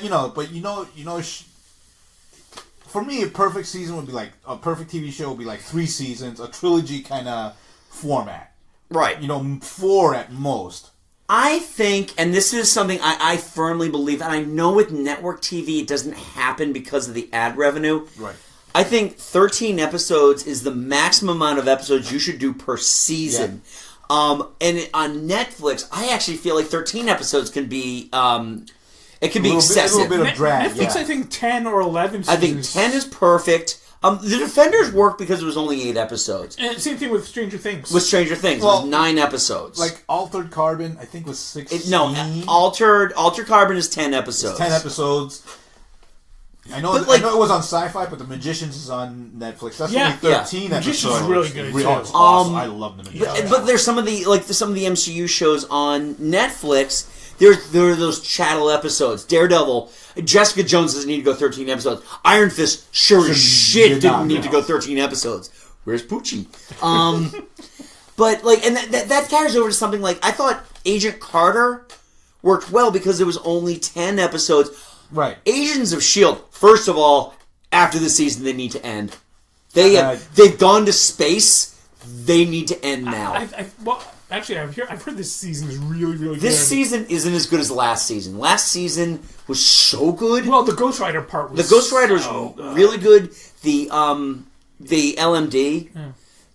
F: For me, a perfect season would be like a perfect TV show would be like 3 seasons, a trilogy kind of format.
D: Right.
F: 4 at most.
D: I think, and this is something I firmly believe, and I know with network TV it doesn't happen because of the ad revenue.
F: Right.
D: I think 13 episodes is the maximum amount of episodes you should do per season. Yeah. And on Netflix, I actually feel like 13 episodes can be... it can be excessive.
F: A little bit of drag.
E: Netflix, I think 10 or 11 seasons.
D: I think 10 is perfect. The Defenders worked because it was only 8 episodes.
E: And same thing with Stranger Things.
D: It was 9 episodes.
F: Like Altered Carbon, I think was 16.
D: Altered Carbon is 10 episodes.
F: 10 episodes. I know it was on Sci-Fi, but The Magicians is on Netflix. That's only 13 episodes.
E: Magicians is really good too.
F: It's awesome. I love The Magicians.
D: But there's some of the MCU shows on Netflix. There are those chattel episodes. Daredevil, Jessica Jones doesn't need to go 13 episodes. Iron Fist sure as shit didn't need to go 13 episodes. Where's Poochie? But and that carries over to something like I thought Agent Carter worked well because there was only 10 episodes.
F: Right.
D: Agents of S.H.I.E.L.D., first of all, after the season, they need to end. They've gone to space. They need to end now.
E: Actually, I've heard this season is really, really good.
D: This season isn't as good as last season. Last season was so good.
E: Well, the Ghost Rider part was...
D: The Ghost Rider was really good. The LMD... Yeah.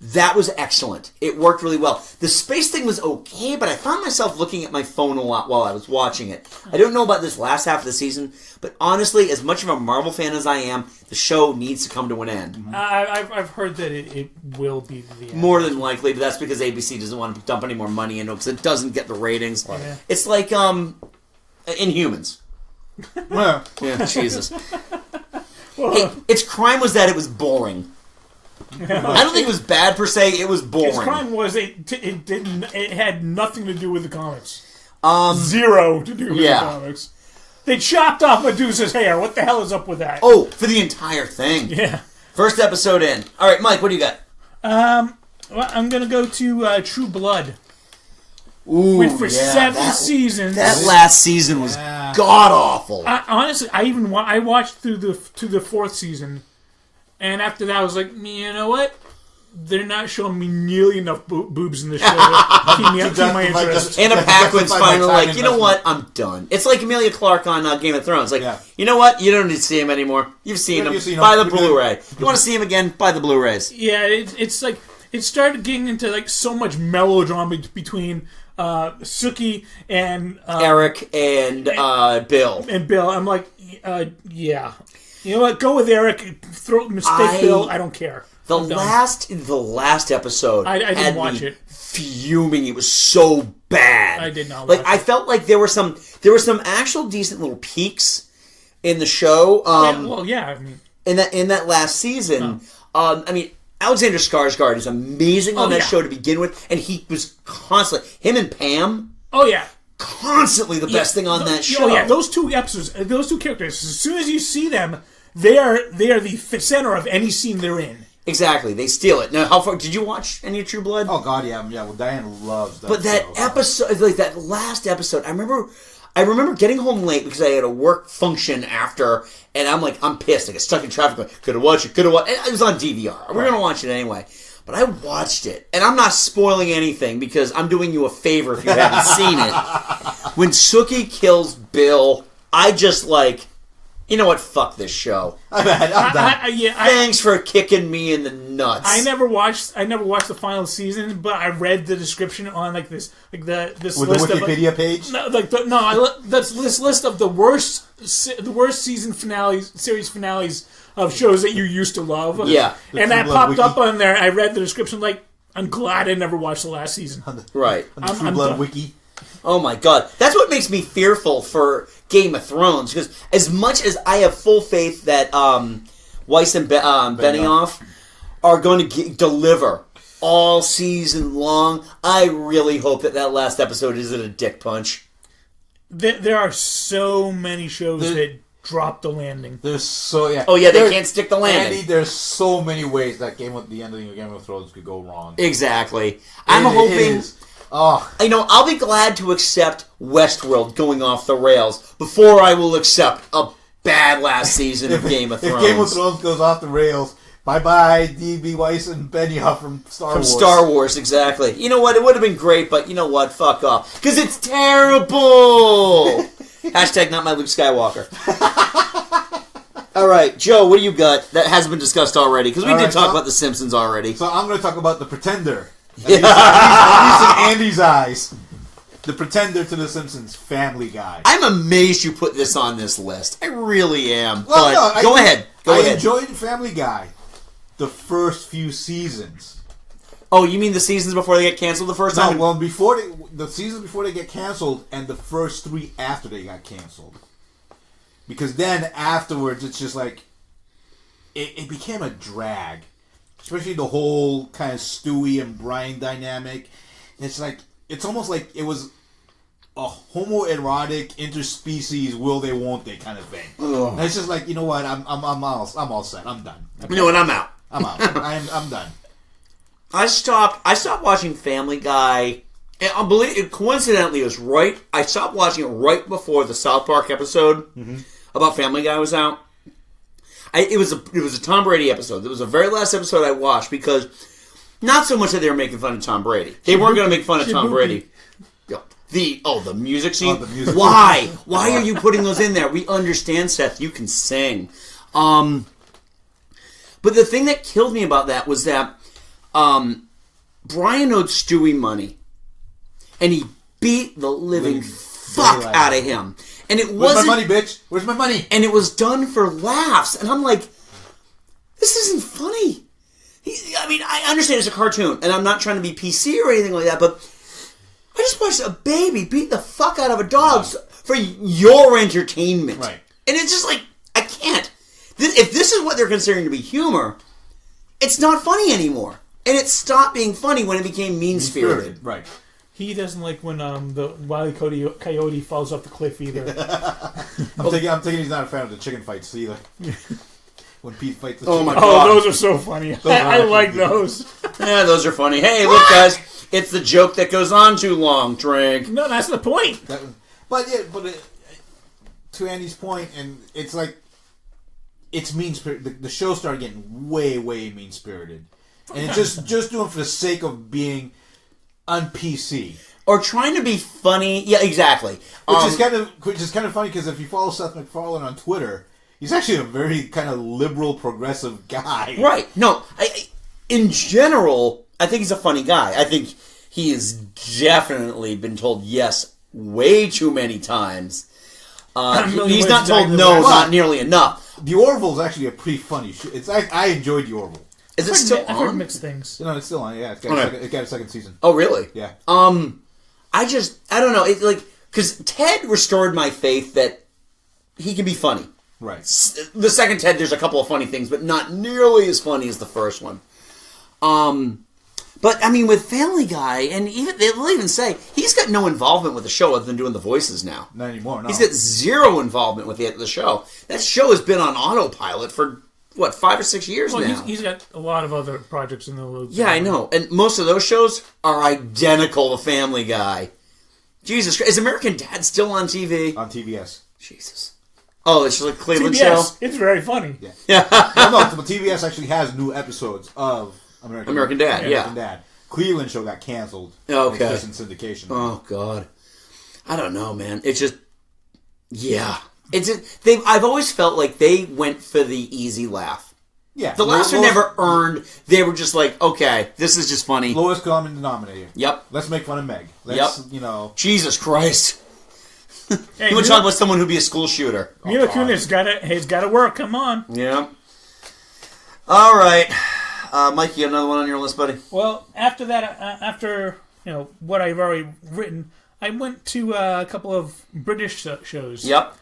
D: That was excellent. It worked really well. The space thing was okay, but I found myself looking at my phone a lot while I was watching it. I don't know about this last half of the season, but honestly, as much of a Marvel fan as I am, the show needs to come to an end.
E: I've heard that it will be the end.
D: More than likely, but that's because ABC doesn't want to dump any more money into it because it doesn't get the ratings.
E: Yeah.
D: It's like Inhumans.
F: Yeah,
D: Jesus. Hey, its crime was that it was boring. I don't think it was bad per se. It was boring.
E: Its crime was it had nothing to do with the comics. Zero to do with the comics. They chopped off Medusa's hair. What the hell is up with that?
D: Oh, for the entire thing.
E: Yeah.
D: First episode in. All right, Mike, what do you got?
E: Well, I'm gonna go to True Blood.
D: Ooh,
E: went for 7 seasons.
D: That last season was god awful.
E: Honestly, I watched through the 4th season. And after that, I was like, you know what? They're not showing me nearly enough boobs in the show to keep my interest.
D: Anna Paquin's finally like, you know what? I'm done. It's like Emilia Clarke on Game of Thrones. Like, you know what? You don't need to see him anymore. You've seen him. Buy the Blu-ray. You want to see him again? Buy the Blu-rays.
E: Yeah, it's like it started getting into like so much melodrama between Suki and
D: Eric and Bill.
E: And Bill, I'm like, yeah. You know what? Go with Eric. Mistake Bill. I don't care.
D: The last episode,
E: I didn't watch it.
D: Fuming. It was so bad.
E: I did not.
D: I felt like there were some actual decent little peaks in the show.
E: I mean,
D: in that last season, I mean, Alexander Skarsgård is amazing on that show to begin with, and he was constantly him and Pam.
E: Oh yeah.
D: Constantly the best thing on that show.
E: Oh yeah, those two episodes, those two characters. As soon as you see them, they are the center of any scene they're in.
D: Exactly, they steal it. Now, how far did you watch any of True Blood?
F: Oh God, yeah. Well, Diane loves that.
D: But that episode, like that last episode, I remember getting home late because I had a work function after, and I'm pissed. I got stuck in traffic. Like, could have watched it. It was on DVR. We're gonna watch it anyway. But I watched it, and I'm not spoiling anything because I'm doing you a favor if you haven't seen it. When Suki kills Bill, I just you know what? Fuck this show.
F: I'm done.
D: Thanks for kicking me in the nuts.
E: I never watched the final season, but I read the description on this
F: with
E: list
F: the Wikipedia page.
E: This list of the worst series finales of shows that you used to love.
D: Yeah,
E: and that popped up on there. I read the description. I'm glad I never watched the last season.
D: Right,
F: on the True Blood wiki.
D: Oh my God, that's what makes me fearful for Game of Thrones, because as much as I have full faith that Weiss and Benioff are going to deliver all season long, I really hope that last episode isn't a dick punch.
E: There are so many shows dropped the landing.
F: There's so
D: Oh yeah, they can't stick the landing.
F: Andy, there's so many ways that the ending of Game of Thrones could go wrong.
D: Exactly. I'm hoping.
F: You
D: know, I'll be glad to accept Westworld going off the rails before I will accept a bad last season of Game of Thrones.
F: If Game of Thrones goes off the rails, bye-bye D.B. Weiss and Benioff from Star Wars.
D: From Star Wars, exactly. You know what? It would have been great, but you know what? Fuck off. Because it's terrible! Hashtag not my Luke Skywalker. All right, Joe, what do you got that hasn't been discussed already? Because we did talk about The Simpsons already.
F: So I'm going to talk about The Pretender. At least in Andy's eyes. The Pretender to The Simpsons, Family Guy.
D: I'm amazed you put this on this list. I really am.
F: Well,
D: but go ahead.
F: I enjoyed Family Guy the first few seasons.
D: Oh, you mean the seasons before they get canceled the first time?
F: No, well, the seasons before they get canceled and the first 3 after they got canceled. Because then afterwards, it's just like, it became a drag. Especially the whole kind of Stewie and Brian dynamic. It's like, it's almost like it was a homoerotic interspecies will they won't they kind of thing. And it's just like, you know what, I'm all set. I'm done.
D: You know what, I'm out.
F: I'm out. I'm done.
D: I stopped watching Family Guy. And coincidentally, it was right. I stopped watching it right before the South Park episode about Family Guy was out. It was a Tom Brady episode. It was the very last episode I watched because not so much that they were making fun of Tom Brady. They weren't going to make fun of Tom Brady. The music scene.
F: The music.
D: Why? Why are you putting those in there? We understand, Seth. You can sing. But the thing that killed me about that was that Brian owed Stewie money, and he beat the living fuck out of him. And it wasn't.
F: Where's my money, bitch? Where's my money?
D: And it was done for laughs. And I'm like, this isn't funny. I understand it's a cartoon, and I'm not trying to be PC or anything like that, but I just watched a baby beat the fuck out of a dog for your entertainment.
F: Right.
D: And it's just like, I can't. If this is what they're considering to be humor, it's not funny anymore. And it stopped being funny when it became mean-spirited.
F: Right.
E: He doesn't like when the Wile E. Coyote falls off the cliff either.
F: I'm thinking he's not a fan of the chicken fights either. When Pete fights the chicken.
D: Oh my god.
E: Oh, those are so funny. I like those.
D: Yeah, those are funny. Hey, look guys, it's the joke that goes on too long. Drink.
E: No, that's the point.
F: To Andy's point, and it's like, it's mean-spirited. The show started getting way, way mean-spirited. And it's just doing it for the sake of being un-PC.
D: Or trying to be funny. Yeah, exactly.
F: Which is kind of funny, because if you follow Seth MacFarlane on Twitter, he's actually a very kind of liberal, progressive guy.
D: Right. No, in general, I think he's a funny guy. I think he has definitely been told yes way too many times. He's not told no, not nearly enough.
F: The Orville's actually a pretty funny show. I enjoyed The Orville.
D: Is it still on?
E: I've heard mixed things.
F: No, it's still on. Yeah, it got a second season.
D: Oh, really?
F: Yeah.
D: I don't know. It's like, because Ted restored my faith that he can be funny.
F: Right.
D: The second Ted, there's a couple of funny things, but not nearly as funny as the first one. But, I mean, with Family Guy, and they'll even say, he's got no involvement with the show other than doing the voices now.
F: Not anymore, no.
D: He's got zero involvement with the show. That show has been on autopilot for, 5 or 6 years now?
E: He's got a lot of other projects in the loop.
D: Yeah, I know. And most of those shows are identical to Family Guy. Jesus Christ. Is American Dad still on TV?
F: On TBS.
D: Jesus. Oh, it's like a Cleveland
E: TBS.
D: show?
E: It's very funny.
F: Yeah. Well, no, but TBS actually has new episodes of American
D: Dad, yeah.
F: American Dad. Cleveland show got canceled.
D: Okay.
F: It's just in syndication.
D: Oh, God. I don't know, man. It's just... Yeah. I've always felt like they went for the easy laugh.
F: Yeah.
D: The laughs are never earned. They were just like, okay, this is just funny.
F: Lowest common denominator.
D: Yep.
F: Let's make fun of Meg.
D: Jesus Christ.
E: Hey,
D: you want to talk about someone who'd be a school shooter?
E: Mila Kunis has got to work. Come on.
D: Yeah. All right. Mike, you got another one on your list, buddy?
E: Well, after that, after what I've already written, I went to a couple of British shows.
D: Yep.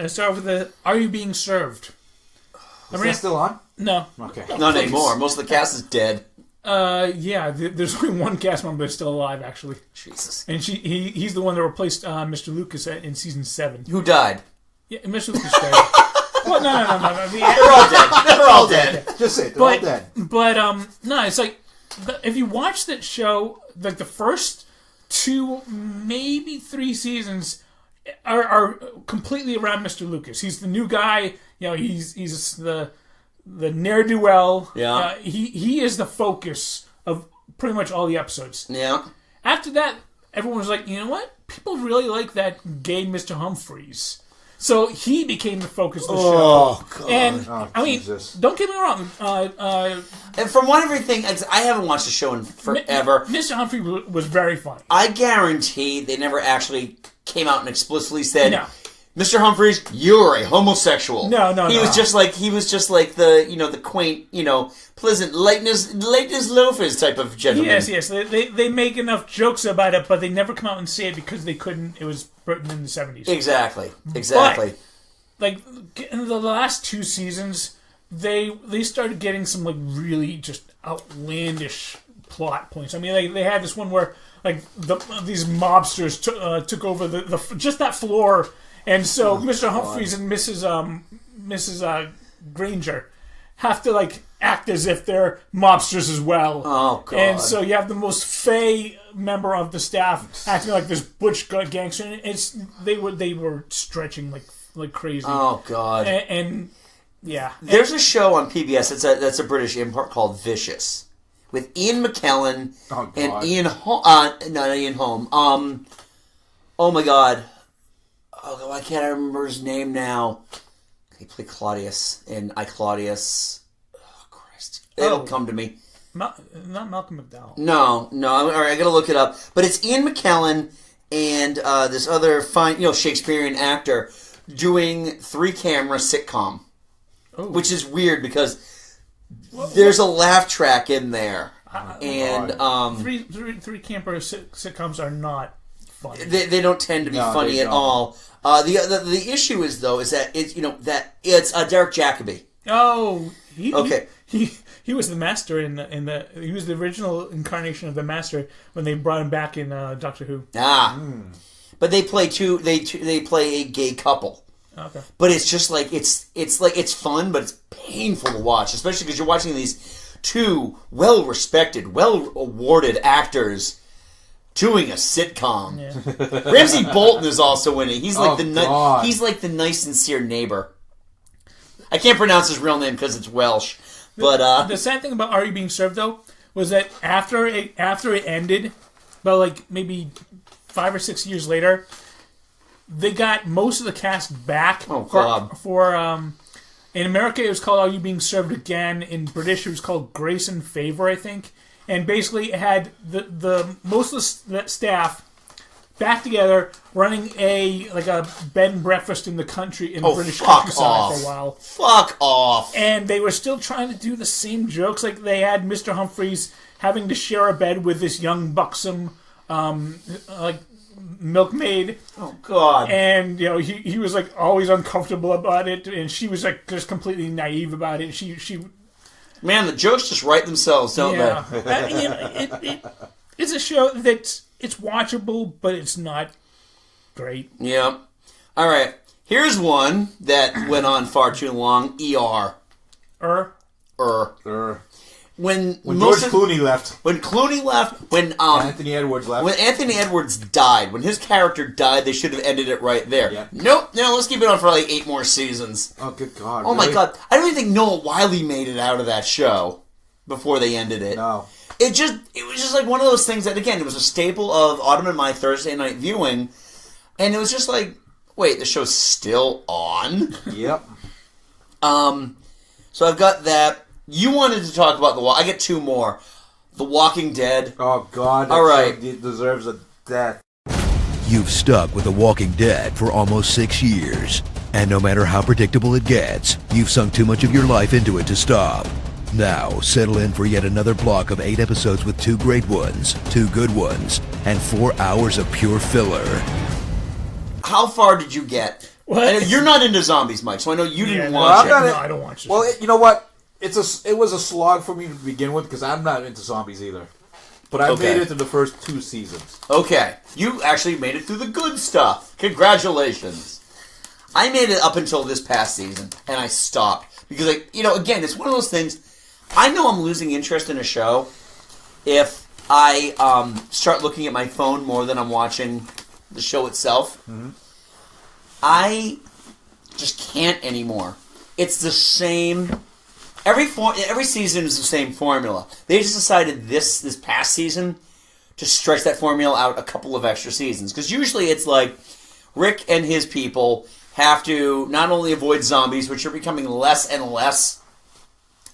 E: Start with the Are You Being Served?
F: Is that still on?
E: No.
F: Okay.
D: Not anymore. Most of the cast is dead.
E: Yeah. There's only one cast member that's still alive, actually.
D: Jesus.
E: And he's the one that replaced Mr. Lucas in season 7.
D: Who died?
E: Yeah, Mr. Lucas died. Well, no.
D: They're all dead. They're all dead.
F: Just say it. They're all dead.
E: But no, it's like if you watch that show, like the first 2, maybe 3 seasons are completely around Mr. Lucas. He's the new guy. He's the ne'er-do-well.
D: Yeah.
E: He is the focus of pretty much all the episodes.
D: Yeah.
E: After that, everyone was like, you know what? People really like that gay Mr. Humphreys. So he became the focus of the show.
D: Oh, God.
E: And,
F: Jesus.
E: don't get me wrong.
D: And from what everything, I haven't watched the show in forever.
E: Mr. Humphrey was very funny.
D: I guarantee they never actually came out and explicitly said,
E: No.
D: Mr. Humphreys, you're a homosexual.
E: No.
D: He was just like the the quaint, pleasant lightness loafers type of gentleman.
E: Yes. They make enough jokes about it, but they never come out and say it because they couldn't. It was written in the 70s.
D: Exactly.
E: But, like, in the last 2 seasons, they started getting some, like, really just outlandish plot points. I mean, they had this one where, like, these mobsters took over just that floor. And so Mr. Humphreys and Mrs. Granger have to, like, act as if they're mobsters as well.
D: Oh, God.
E: And so you have the most fey member of the staff acting like this butch gangster. And they were stretching like crazy.
D: Oh, God.
E: And yeah.
D: There's a show on PBS that's a British import called Vicious with Ian McKellen and Ian not Ian Holm. Oh, my God. Oh, why can't I remember his name now? He played Claudius in I, Claudius. Oh, Christ. It'll come to me.
E: Not Malcolm McDowell.
D: No. All right, I gotta look it up. But it's Ian McKellen and this other fine, Shakespearean actor doing 3-camera sitcom.
E: Oh.
D: Which is weird because there's a laugh track in there. And
E: three camper sitcoms are not funny.
D: They don't tend to be funny at all. The issue is that it's Derek Jacobi.
E: Oh,
D: okay.
E: He was the master he was the original incarnation of the master when they brought him back in Doctor Who.
D: But they play they play a gay couple.
E: Okay.
D: But it's just like it's fun, but it's painful to watch, especially because you're watching these 2 well-respected, well-awarded actors doing a sitcom. Yeah. Ramsey Bolton is also in it. He's like he's like the nice, sincere neighbor. I can't pronounce his real name because it's Welsh. But
E: the sad thing about Are You Being Served though was that after it ended, about like maybe 5 or 6 years later, they got most of the cast back.
D: Oh, God.
E: For in America it was called Are You Being Served Again. In British it was called Grace and Favor, I think. And basically it had the most of the staff back together running a bed and breakfast in the country in the British countryside for a while.
D: Fuck off.
E: And they were still trying to do the same jokes. Like they had Mr. Humphreys having to share a bed with this young buxom milkmaid.
D: Oh, God.
E: And he was like always uncomfortable about it, and she was like just completely naive about it. She
D: Man, the jokes just write themselves, don't
E: they? It's a show that it's watchable, but it's not great.
D: Yeah. All right. Here's one that went on far too long. ER. When
F: George Clooney left.
D: When Clooney left. When
F: Anthony Edwards left.
D: When Anthony Edwards died. When his character died, they should have ended it right there.
F: Yep.
D: Nope. No, let's keep it on for like 8 more seasons.
F: Oh, good God.
D: Oh,
F: really?
D: my God. I don't even think Noah Wiley made it out of that show before they ended it.
F: No.
D: It was just like one of those things that, again, it was a staple of Autumn and my Thursday night viewing. And it was just like, wait, the show's still on?
F: Yep.
D: So I've got that. You wanted to talk about I get 2 more. The Walking Dead.
F: Oh, God.
D: All right.
F: It deserves a death.
I: You've stuck with The Walking Dead for almost 6 years. And no matter how predictable it gets, you've sunk too much of your life into it to stop. Now, settle in for yet another block of 8 episodes with 2 great ones, 2 good ones, and 4 hours of pure filler.
D: How far did you get? I know you're not into zombies, Mike, so I know you didn't watch it.
E: No, I don't watch it.
F: Well, you know what? It was a slog for me to begin with because I'm not into zombies either. But I made it to the first 2 seasons.
D: Okay. You actually made it through the good stuff. Congratulations. I made it up until this past season, and I stopped. Because, again, it's one of those things, I know I'm losing interest in a show if I start looking at my phone more than I'm watching the show itself. Mm-hmm. I just can't anymore. It's the same. Every season is the same formula. They just decided this past season to stretch that formula out a couple of extra seasons. Because usually it's like Rick and his people have to not only avoid zombies, which are becoming less and less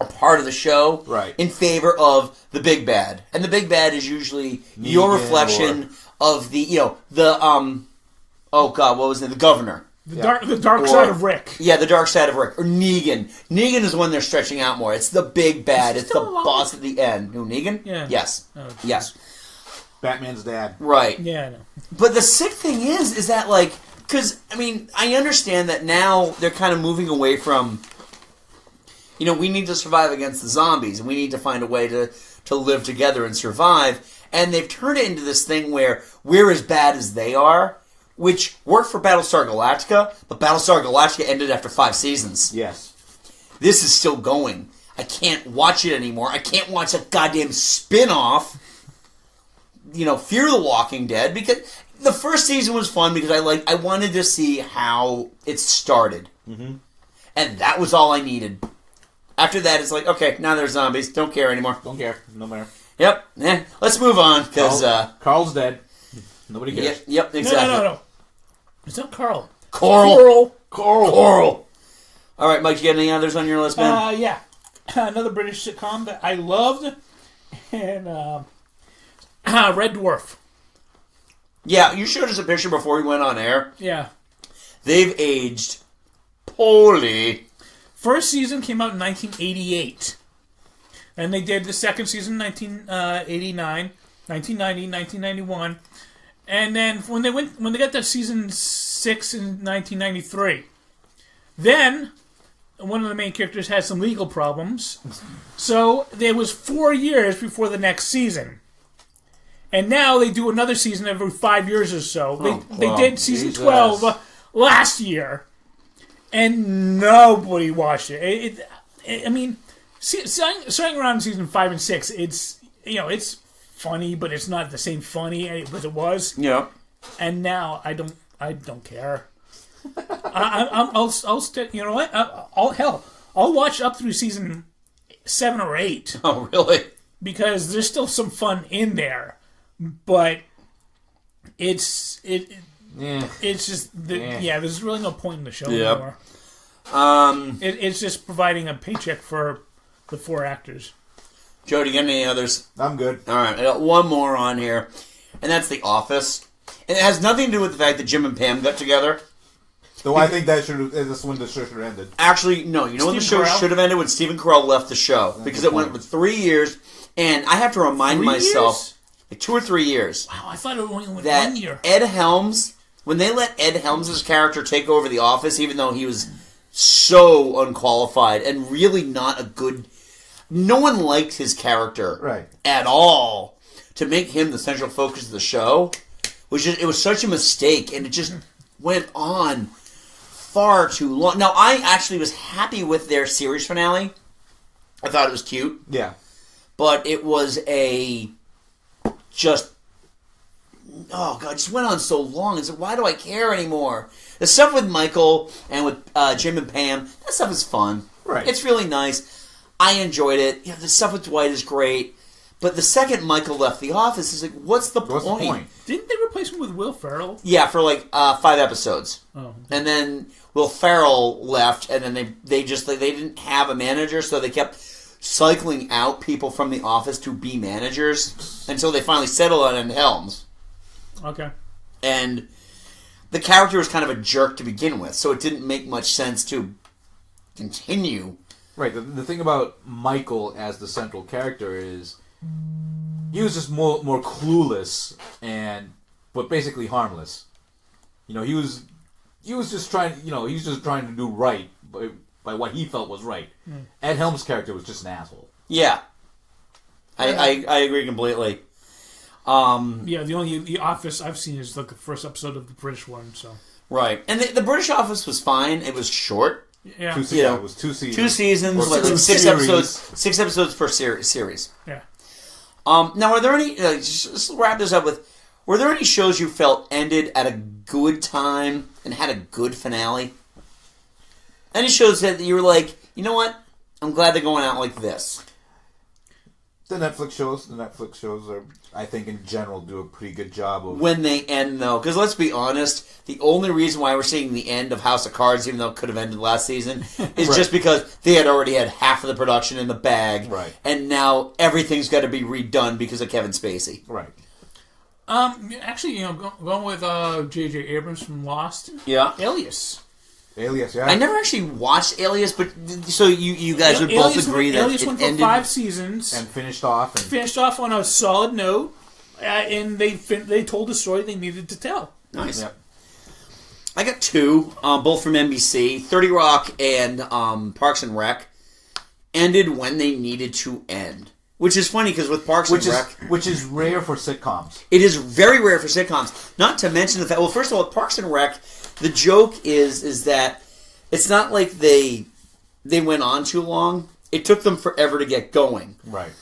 D: a part of the show,
F: right,
D: in favor of the big bad. And the big bad is usually your reflection of the the governor.
E: The dark side of Rick.
D: Yeah, the dark side of Rick. Or Negan. Negan is the one they're stretching out more. It's the big bad. It's the boss at the end. Who, Negan?
E: Yeah.
D: Yes.
E: Oh,
D: yes.
F: Batman's dad.
D: Right.
E: Yeah, I know.
D: But the sick thing is that, because, I understand that now they're kind of moving away from, we need to survive against the zombies, and we need to find a way to live together and survive. And they've turned it into this thing where we're as bad as they are, which worked for Battlestar Galactica, but Battlestar Galactica ended after 5 seasons.
F: Yes.
D: This is still going. I can't watch it anymore. I can't watch a goddamn spin-off, Fear the Walking Dead, because the first season was fun because I wanted to see how it started. Mm-hmm. And that was all I needed. After that, it's like, okay, now there's zombies. Don't care anymore.
F: Don't care. No matter.
D: Yep. Let's move on, because...
F: Carl's dead. Nobody cares.
D: Yep, exactly.
E: No. It's not Carl.
D: Coral. All right, Mike, you got any others on your list, man?
E: Yeah. Another British sitcom that I loved, and Red Dwarf.
D: Yeah, you showed us a picture before we went on air.
E: Yeah.
D: They've aged poorly.
E: First season came out in 1988. And they did the second season in 1989, 1990, 1991. And then when they got to season 6 in 1993, then one of the main characters had some legal problems. So there was 4 years before the next season. And now they do another season every 5 years or so. They did season 12 last year. And nobody watched it. Starting around season 5 and 6, it's funny, but it's not the same funny as it was.
D: Yeah.
E: And now I don't care. I'll stick. You know what? I'll watch up through season 7 or 8.
D: Oh, really?
E: Because there's still some fun in there, but it's just there's really no point in the show anymore. It's just providing a paycheck for the 4 actors.
D: Joe, do you get any others?
F: I'm good.
D: All right, I got one more on here, and that's The Office. And it has nothing to do with the fact that Jim and Pam got together.
F: Though I think that's when the show should have ended.
D: Actually, no. You know when the show should have ended? When Stephen Carell left the show. Because it went for 3 years, and I have to remind myself... Like 2 or 3 years.
E: Wow, I thought it only went
D: that
E: 1 year.
D: Ed Helms, when they let Ed Helms' character take over The Office, even though he was so unqualified and really not a good... No one liked his character at all. To make him the central focus of the show, it was such a mistake, and it just went on far too long. Now, I actually was happy with their series finale. I thought it was cute.
F: Yeah.
D: But it was just went on so long. It's like, why do I care anymore? The stuff with Michael and with Jim and Pam, that stuff is fun.
F: Right.
D: It's really nice. I enjoyed it. The stuff with Dwight is great. But the second Michael left the office, it's like, what's the point?
E: Didn't they replace him with Will Ferrell?
D: Yeah, for 5 episodes.
E: Oh.
D: And then Will Ferrell left, and then they didn't have a manager, so they kept cycling out people from the office to be managers until they finally settled on Ed Helms.
E: Okay.
D: And the character was kind of a jerk to begin with, so it didn't make much sense to continue.
F: Right. The thing about Michael as the central character is he was just more clueless but basically harmless. He was just trying. He was just trying to do right by what he felt was right. Ed Helms' character was just an asshole.
D: Yeah, I agree completely.
E: The Office I've seen is the first episode of the British one. So
D: Right. And the British Office was fine. It was short.
E: Yeah.
F: It was 2 seasons.
D: 2 seasons, like 6 episodes. 6 episodes per series.
E: Yeah.
D: Now, are there any? Just wrap this up with. Were there any shows you felt ended at a good time and had a good finale? Any shows that you were like, you know what? I'm glad they're going out like this.
F: The Netflix shows are, I think, in general, do a pretty good job of...
D: When they end, though. Because let's be honest, the only reason why we're seeing the end of House of Cards, even though it could have ended last season, is just because they had already had half of the production in the bag.
F: Right.
D: And now everything's got to be redone because of Kevin Spacey.
F: Right.
E: Actually, going with J.J. Abrams from Lost.
D: Yeah.
E: Alias,
F: yeah.
D: I never actually watched Alias, but so you guys would both agree that
E: Alias went for
D: ended
E: 5 seasons
F: and finished off
E: on a solid note, and they told the story they needed to tell.
D: Nice.
F: Yep.
D: I got 2, both from NBC. 30 Rock and Parks and Rec ended when they needed to end. Which is funny because with Parks and Rec...
F: Which is rare for sitcoms.
D: It is very rare for sitcoms. Not to mention the fact... Well, first of all, Parks and Rec, the joke is that it's not like they went on too long. It took them forever to get going.
F: Right.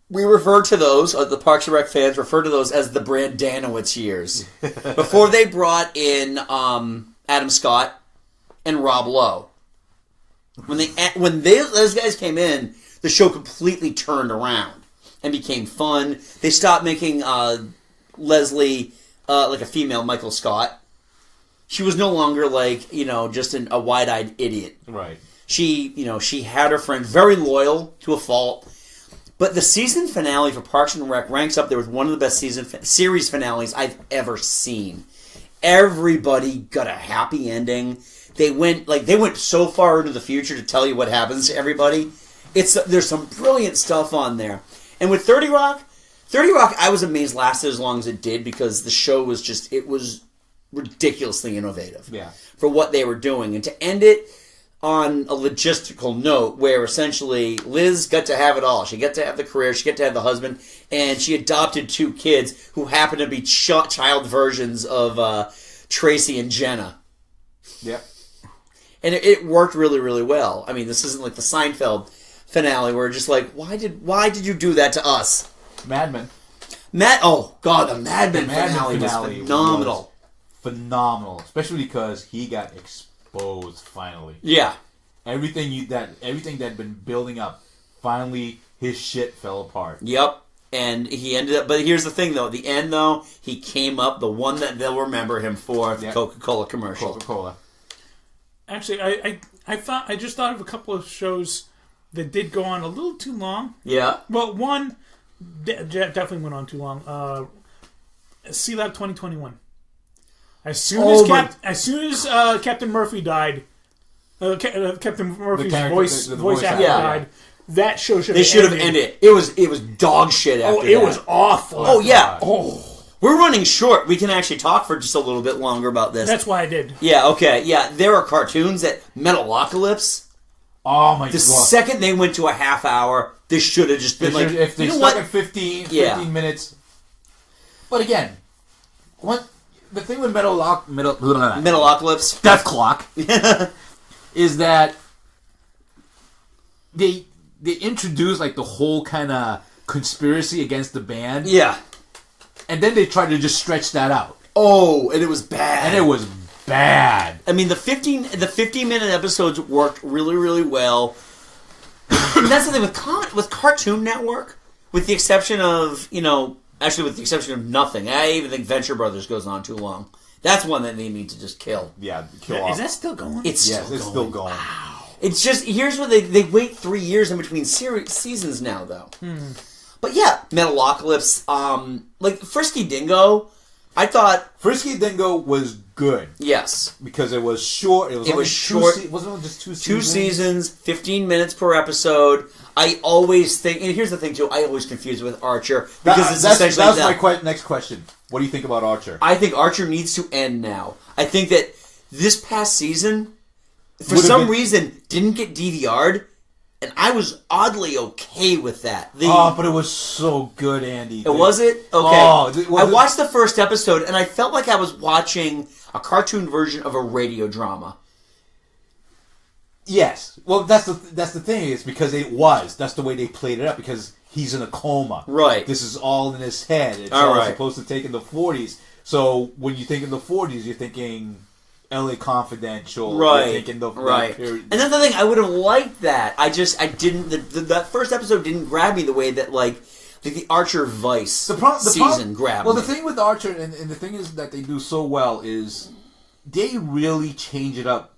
D: We refer to those, the Parks and Rec fans refer to those as the Brandanowitz years. Before they brought in Adam Scott and Rob Lowe. When those guys came in... The show completely turned around and became fun. They stopped making Leslie like a female Michael Scott. She was no longer like, just a wide-eyed idiot.
F: Right.
D: She had her friend, very loyal to a fault. But the season finale for Parks and Rec ranks up there with one of the best series finales I've ever seen. Everybody got a happy ending. They went so far into the future to tell you what happens to everybody. There's some brilliant stuff on there. And with 30 Rock, I was amazed lasted as long as it did because the show was it was ridiculously innovative for what they were doing. And to end it on a logistical note where essentially Liz got to have it all. She got to have the career, she got to have the husband, and she adopted 2 kids who happened to be child versions of Tracy and Jenna.
F: Yep.
D: And it worked really, really well. I mean, this isn't like the Seinfeld finale where just like, why did you do that to us?
F: Mad Men.
D: Oh God, the Mad Men finale was phenomenal.
F: Phenomenal, especially because he got exposed finally.
D: Yeah.
F: Everything that had been building up, finally his shit fell apart.
D: Yep. And he ended up, but here's the thing though, at the end though, he came up, the one that they'll remember him for, the Coca-Cola commercial.
F: Coca-Cola.
E: Actually, I just thought of a couple of shows that did go on a little too long.
D: Yeah.
E: Well, one definitely went on too long. Sea Lab 2021. As soon as Captain Murphy died, Captain Murphy's voice actor died. That show should have
D: ended. It was dog shit after that.
E: It was awful.
D: Oh yeah. We're running short. We can actually talk for just a little bit longer about this.
E: That's why I did.
D: Yeah. Okay. Yeah. There are cartoons that Metalocalypse.
F: Oh my god!
D: The second they went to a half hour, this should have just been
F: if they stuck at 15 minutes. But again, the thing with
D: Metalocalypse,
F: Death Clock, is that they introduced like the whole kind of conspiracy against the band.
D: Yeah.
F: And then they tried to just stretch that out.
D: Oh, and it was bad.
F: Bad.
D: I mean, the 15-minute episodes worked really, really well. And that's the thing with Cartoon Network, with the exception of nothing. I even think Venture Brothers goes on too long. That's one that they need to just kill.
F: Yeah, kill off.
E: Is that still going?
D: It's
F: still going.
D: Wow. It's just, here's where they wait 3 years in between seasons now, though. But yeah, Metalocalypse, like Frisky Dingo, I thought...
F: Frisky Dingo was good.
D: Yes.
F: Because it was short. It was short. Wasn't it just 2 seasons?
D: 2 seasons, 15 minutes per episode. I always think, and here's the thing too, I always confuse it with Archer. Because
F: that's my next question. What do you think about Archer?
D: I think Archer needs to end now. I think that this past season, for some reason, didn't get DVR'd. And I was oddly okay with that.
F: But it was so good, Andy.
D: Was it? Okay. I watched the first episode, and I felt like I was watching a cartoon version of a radio drama.
F: Yes. Well, that's the thing. It's because that's the way they played it up, because he's in a coma.
D: Right.
F: This is all in his head. It's
D: all
F: all supposed to take in the 40s. So when you think in the 40s, you're thinking L.A. Confidential.
D: Right.
F: You're thinking the
D: period. And that's the thing. I would have liked that. I didn't. That first episode didn't grab me the way that like the Archer Vice season grabbed me.
F: Well, the thing with Archer, and the thing is that they do so well, is they really change it up.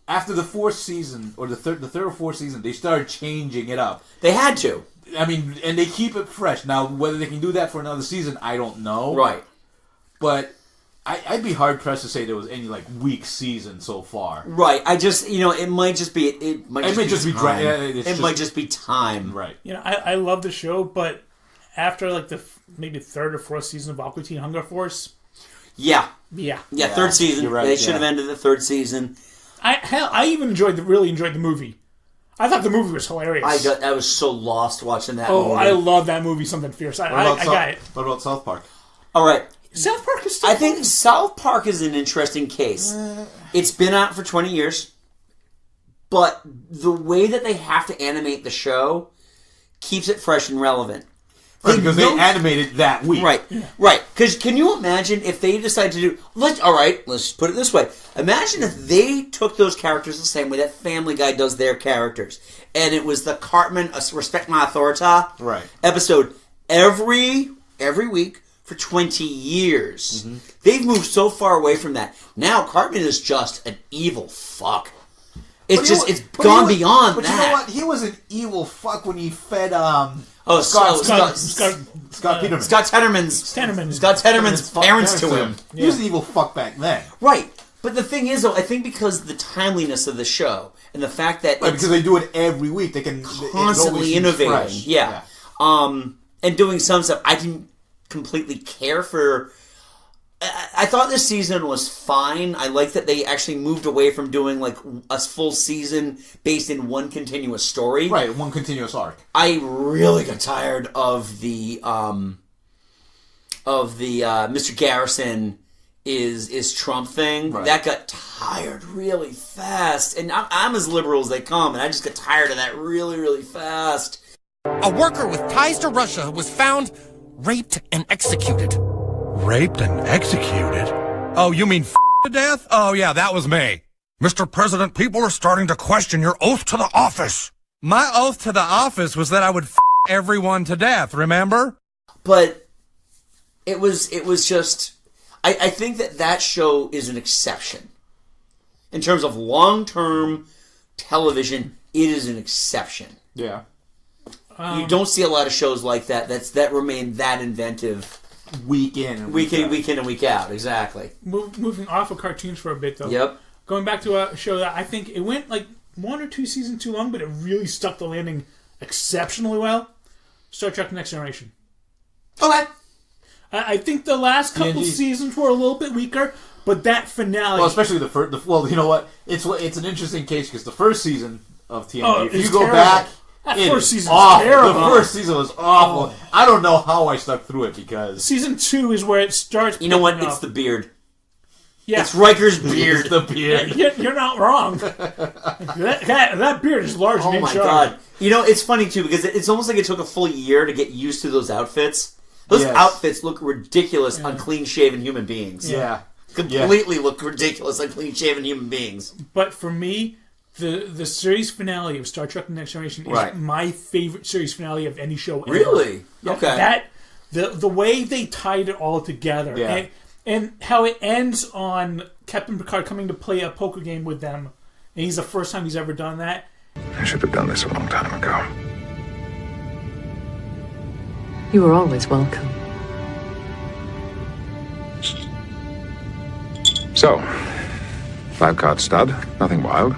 F: After the fourth season, or the third or fourth season, they started changing it up.
D: They had to.
F: I mean, and they keep it fresh. Now, whether they can do that for another season, I don't know.
D: Right.
F: But I'd be hard-pressed to say there was any, like, weak season so far.
D: Right. I just, it might just be... It might just be time. It might just be time.
F: Right.
E: I love the show, but after, like, the maybe third or fourth season of Aqua Teen Hunger Force...
D: Yeah, third season.
F: You're right,
D: they should have ended the third season.
E: I even really enjoyed the movie. I thought the movie was hilarious.
D: I was so lost watching that
E: movie.
D: Oh,
E: I love that movie, Something Fierce. I got it.
F: What about South Park?
D: All right.
E: South Park is still
D: I think South Park is an interesting case. It's been out for 20 years, but the way that they have to animate the show keeps it fresh and relevant.
F: Because they animated that week.
D: Right, right. Because can you imagine if they decided to do... let's put it this way. Imagine if they took those characters the same way that Family Guy does their characters. And it was the Cartman, Respect My Authority episode every week for 20 years. Mm-hmm. They've moved so far away from that. Now Cartman is just an evil fuck. It's gone beyond that.
F: But you know what? He was an evil fuck when he fed...
D: Scott
F: Peterman.
D: Scott Tederman's parents to him.
F: He was an evil fuck back then.
D: Right. But the thing is, though, I think because of the timeliness of the show and the fact that
F: because they do it every week, they can
D: constantly innovating. Yeah. And doing some stuff. I didn't completely care for... I thought this season was fine. I like that they actually moved away from doing like a full season based in one continuous story.
F: Right, one continuous arc.
D: I really got tired of the Mr. Garrison is Trump thing. Right. That got tired really fast. And I'm as liberal as they come, and I just got tired of that really, really fast.
J: A worker with ties to Russia was found raped and executed.
K: Raped and executed? Oh, you mean to death? Oh, yeah, that was me. Mr. President, people are starting to question your oath to the office. My oath to the office was that I would everyone to death, remember?
D: But it was just... I think that show is an exception. In terms of long-term television, it is an exception.
F: Yeah.
D: You don't see a lot of shows like that remain that inventive...
F: Week in and
D: week out, exactly.
E: Moving off of cartoons for a bit, though.
D: Yep.
E: Going back to a show that I think it went like 1 or 2 seasons too long, but it really stuck the landing exceptionally well. Star Trek Next Generation.
D: Okay.
E: I think the last couple seasons were a little bit weaker, but that finale...
F: Well, especially the first... Well, you know what? It's an interesting case because the first season of TNG, if you go
E: terrible.
F: back...
E: That first season was terrible.
F: The first season was awful. Oh. I don't know how I stuck through it because...
E: Season 2 is where it starts...
D: You know what? It's the beard.
E: Yeah.
D: It's Riker's beard.
F: It's the beard.
E: You're not wrong. that beard is large and in charge.
D: God. You know, it's funny, too, because it's almost like it took a full year to get used to those outfits. Those outfits look ridiculous on clean-shaven human beings.
F: Yeah.
D: Completely look ridiculous on clean-shaven human beings.
E: But for me... The series finale of Star Trek Next Generation is my favorite series finale of any show ever.
D: Really? Okay.
E: The way they tied it all together and how it ends on Captain Picard coming to play a poker game with them, and he's the first time he's ever done that.
K: I should have done this a long time ago.
L: You were always welcome.
K: So, 5-card stud, nothing wild.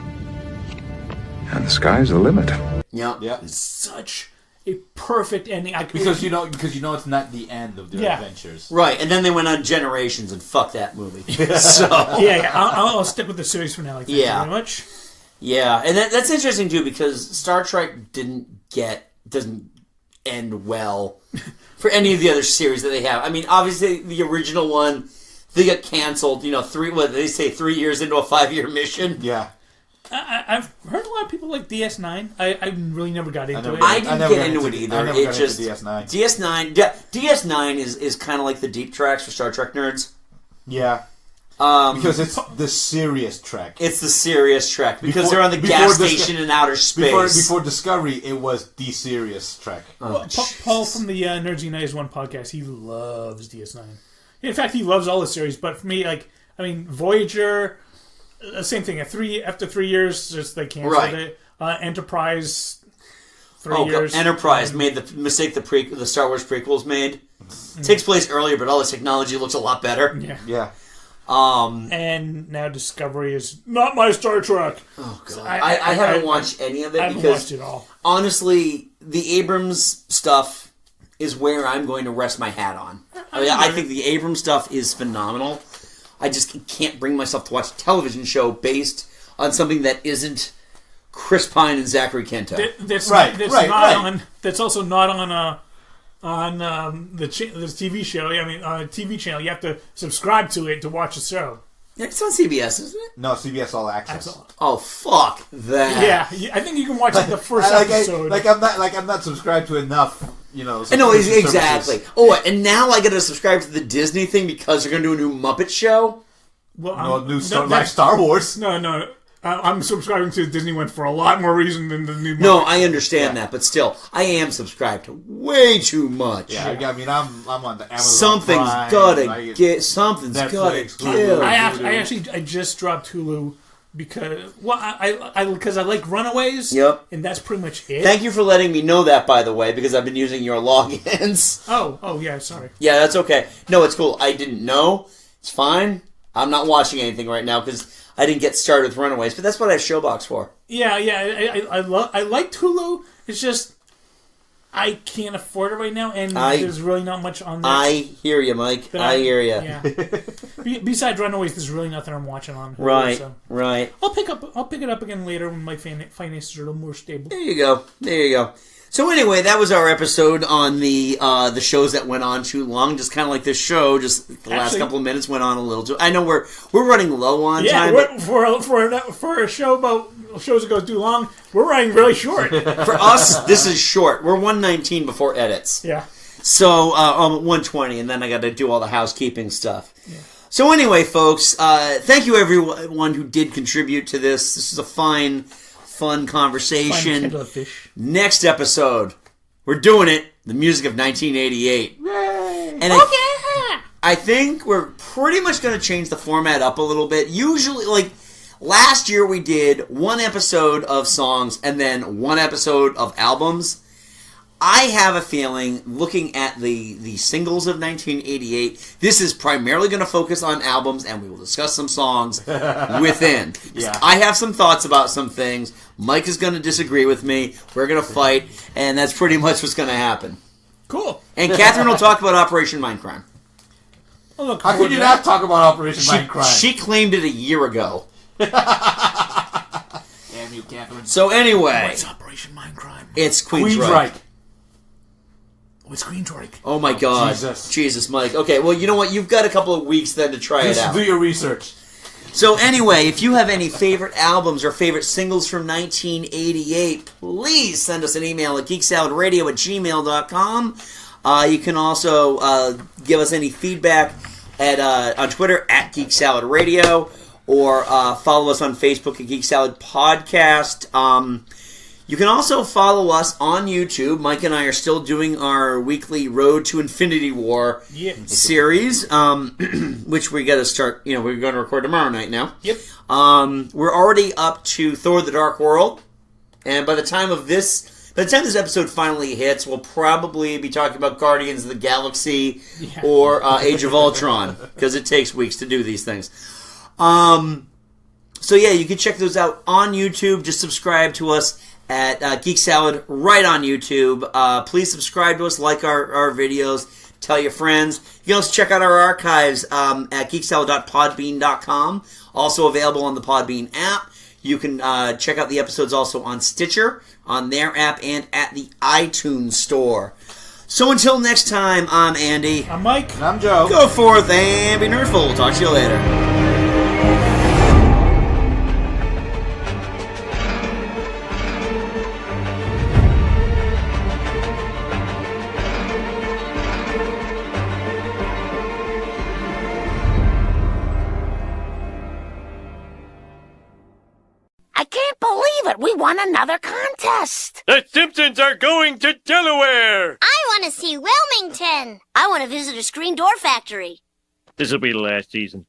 K: And the sky's the limit.
D: Yeah.
E: Such a perfect ending.
F: Because you know it's not the end of their adventures.
D: Right, and then they went on Generations and fuck that movie. So
E: I'll stick with the series finale. Thank you very much.
D: Yeah, and that's interesting too because Star Trek doesn't end well for any of the other series that they have. I mean, obviously the original one, they get canceled. You know, 3 years into a 5-year mission.
F: Yeah.
E: I've heard a lot of people like DS9. I really never got into it.
D: I didn't get into it either.
F: I never got into DS9.
D: DS9 is kind of like the deep tracks for Star Trek nerds.
F: Yeah. Because it's the serious Trek.
D: It's the serious Trek because they're on the gas station in outer space.
F: Before Discovery, it was the serious Trek.
E: Paul from the Nerds United One podcast, he loves DS9. In fact, he loves all the series. But for me, Voyager. Same thing. After 3 years, just they canceled it. Enterprise. 3 years.
D: Enterprise made the mistake the Star Wars prequels made. Takes place earlier, but all the technology looks a lot better.
F: Yeah.
E: And now Discovery is not my Star Trek.
D: Oh god, I haven't watched any of it.
E: I haven't watched it all.
D: Honestly, the Abrams stuff is where I'm going to rest my hat on. I think the Abrams stuff is phenomenal. I just can't bring myself to watch a television show based on something that isn't Chris Pine and Zachary Quinto.
E: That's also not on the TV show. I mean, on a TV channel, you have to subscribe to it to watch the show.
D: Yeah, it's on CBS, isn't it?
F: No, CBS All Access.
D: Oh, fuck that.
E: Yeah, I think you can watch the first episode.
F: I'm not subscribed to enough. You know,
D: I know exactly. Oh, and now I got to subscribe to the Disney thing because they're going to do a new Muppet show.
E: Well,
F: Star Wars.
E: No. I'm subscribing to the Disney one for a lot more reason than the new Muppet.
D: No, I understand that, but still, I am subscribed to way too much.
F: Yeah, I mean, I'm on the Amazon
D: Something's
F: Prime,
D: gotta get. Something's
F: Netflix,
D: gotta give.
E: I just dropped Hulu because I like Runaways.
D: Yep,
E: and that's pretty much it.
D: Thank you for letting me know that, by the way, because I've been using your logins.
E: Oh yeah, sorry.
D: Yeah, that's okay. No, it's cool. I didn't know. It's fine. I'm not watching anything right now because I didn't get started with Runaways, but that's what I have Showbox for.
E: Yeah. I liked Hulu. It's just I can't afford it right now, and there's really not much on there.
D: I hear you, Mike. I hear you.
E: Yeah. Besides Runaways, there's really nothing I'm watching on Hulu.
D: Right.
E: I'll pick it up again later when my finances are a little more stable.
D: There you go. So anyway, that was our episode on the shows that went on too long. Just kind of like this show, just the last couple of minutes went on a little too. I know we're running low on time.
E: For a show about shows that go too long, we're running really short.
D: For us, this is short. We're 119 before edits.
E: Yeah.
D: So I'm at 120, and then I got to do all the housekeeping stuff. Yeah. So anyway, folks, thank you everyone who did contribute to this. This is a fun conversation. Next episode, we're doing it. The music of 1988. Yay! And I think we're pretty much going to change the format up a little bit. Usually, like last year, we did one episode of songs and then one episode of albums. I have a feeling, looking at the singles of 1988, this is primarily going to focus on albums, and we will discuss some songs within.
F: Yeah.
D: I have some thoughts about some things. Mike is going to disagree with me. We're going to fight, and that's pretty much what's going to happen.
E: Cool.
D: And Catherine will talk about Operation Mindcrime.
F: How could you not talk about Operation Mindcrime?
D: She claimed it a year ago.
F: Damn you, Catherine.
D: So anyway.
E: What's Operation Mindcrime?
D: It's Queensryche.
E: What's Queensryche?
D: Oh my God. Jesus, Mike. Okay, well, you know what? You've got a couple of weeks then to try it out.
F: Do your research.
D: So anyway, if you have any favorite albums or favorite singles from 1988, please send us an email at geeksaladradio@gmail.com. You can also give us any feedback on Twitter at Geek Salad Radio, or follow us on Facebook at Geek Salad Podcast. You can also follow us on YouTube. Mike and I are still doing our weekly Road to Infinity War series, which we got to start. You know, we're going to record tomorrow night now.
E: Yep.
D: We're already up to Thor: The Dark World, and by the time this episode finally hits, we'll probably be talking about Guardians of the Galaxy or Age of Ultron, because it takes weeks to do these things. So yeah, you can check those out on YouTube. Just subscribe to us at Geek Salad right on YouTube. Please subscribe to us, like our videos, tell your friends. You can also check out our archives at geeksalad.podbean.com, also available on the Podbean app. You can check out the episodes also on Stitcher, on their app, and at the iTunes Store. So until next time, I'm Andy.
E: I'm Mike.
F: And I'm Joe.
D: Go forth and be nerdful. We'll talk to you later.
M: I can't believe it. We won another contest.
N: The Simpsons are going to Delaware.
O: I want to see Wilmington. I want to visit a screen door factory.
N: This will be the last season.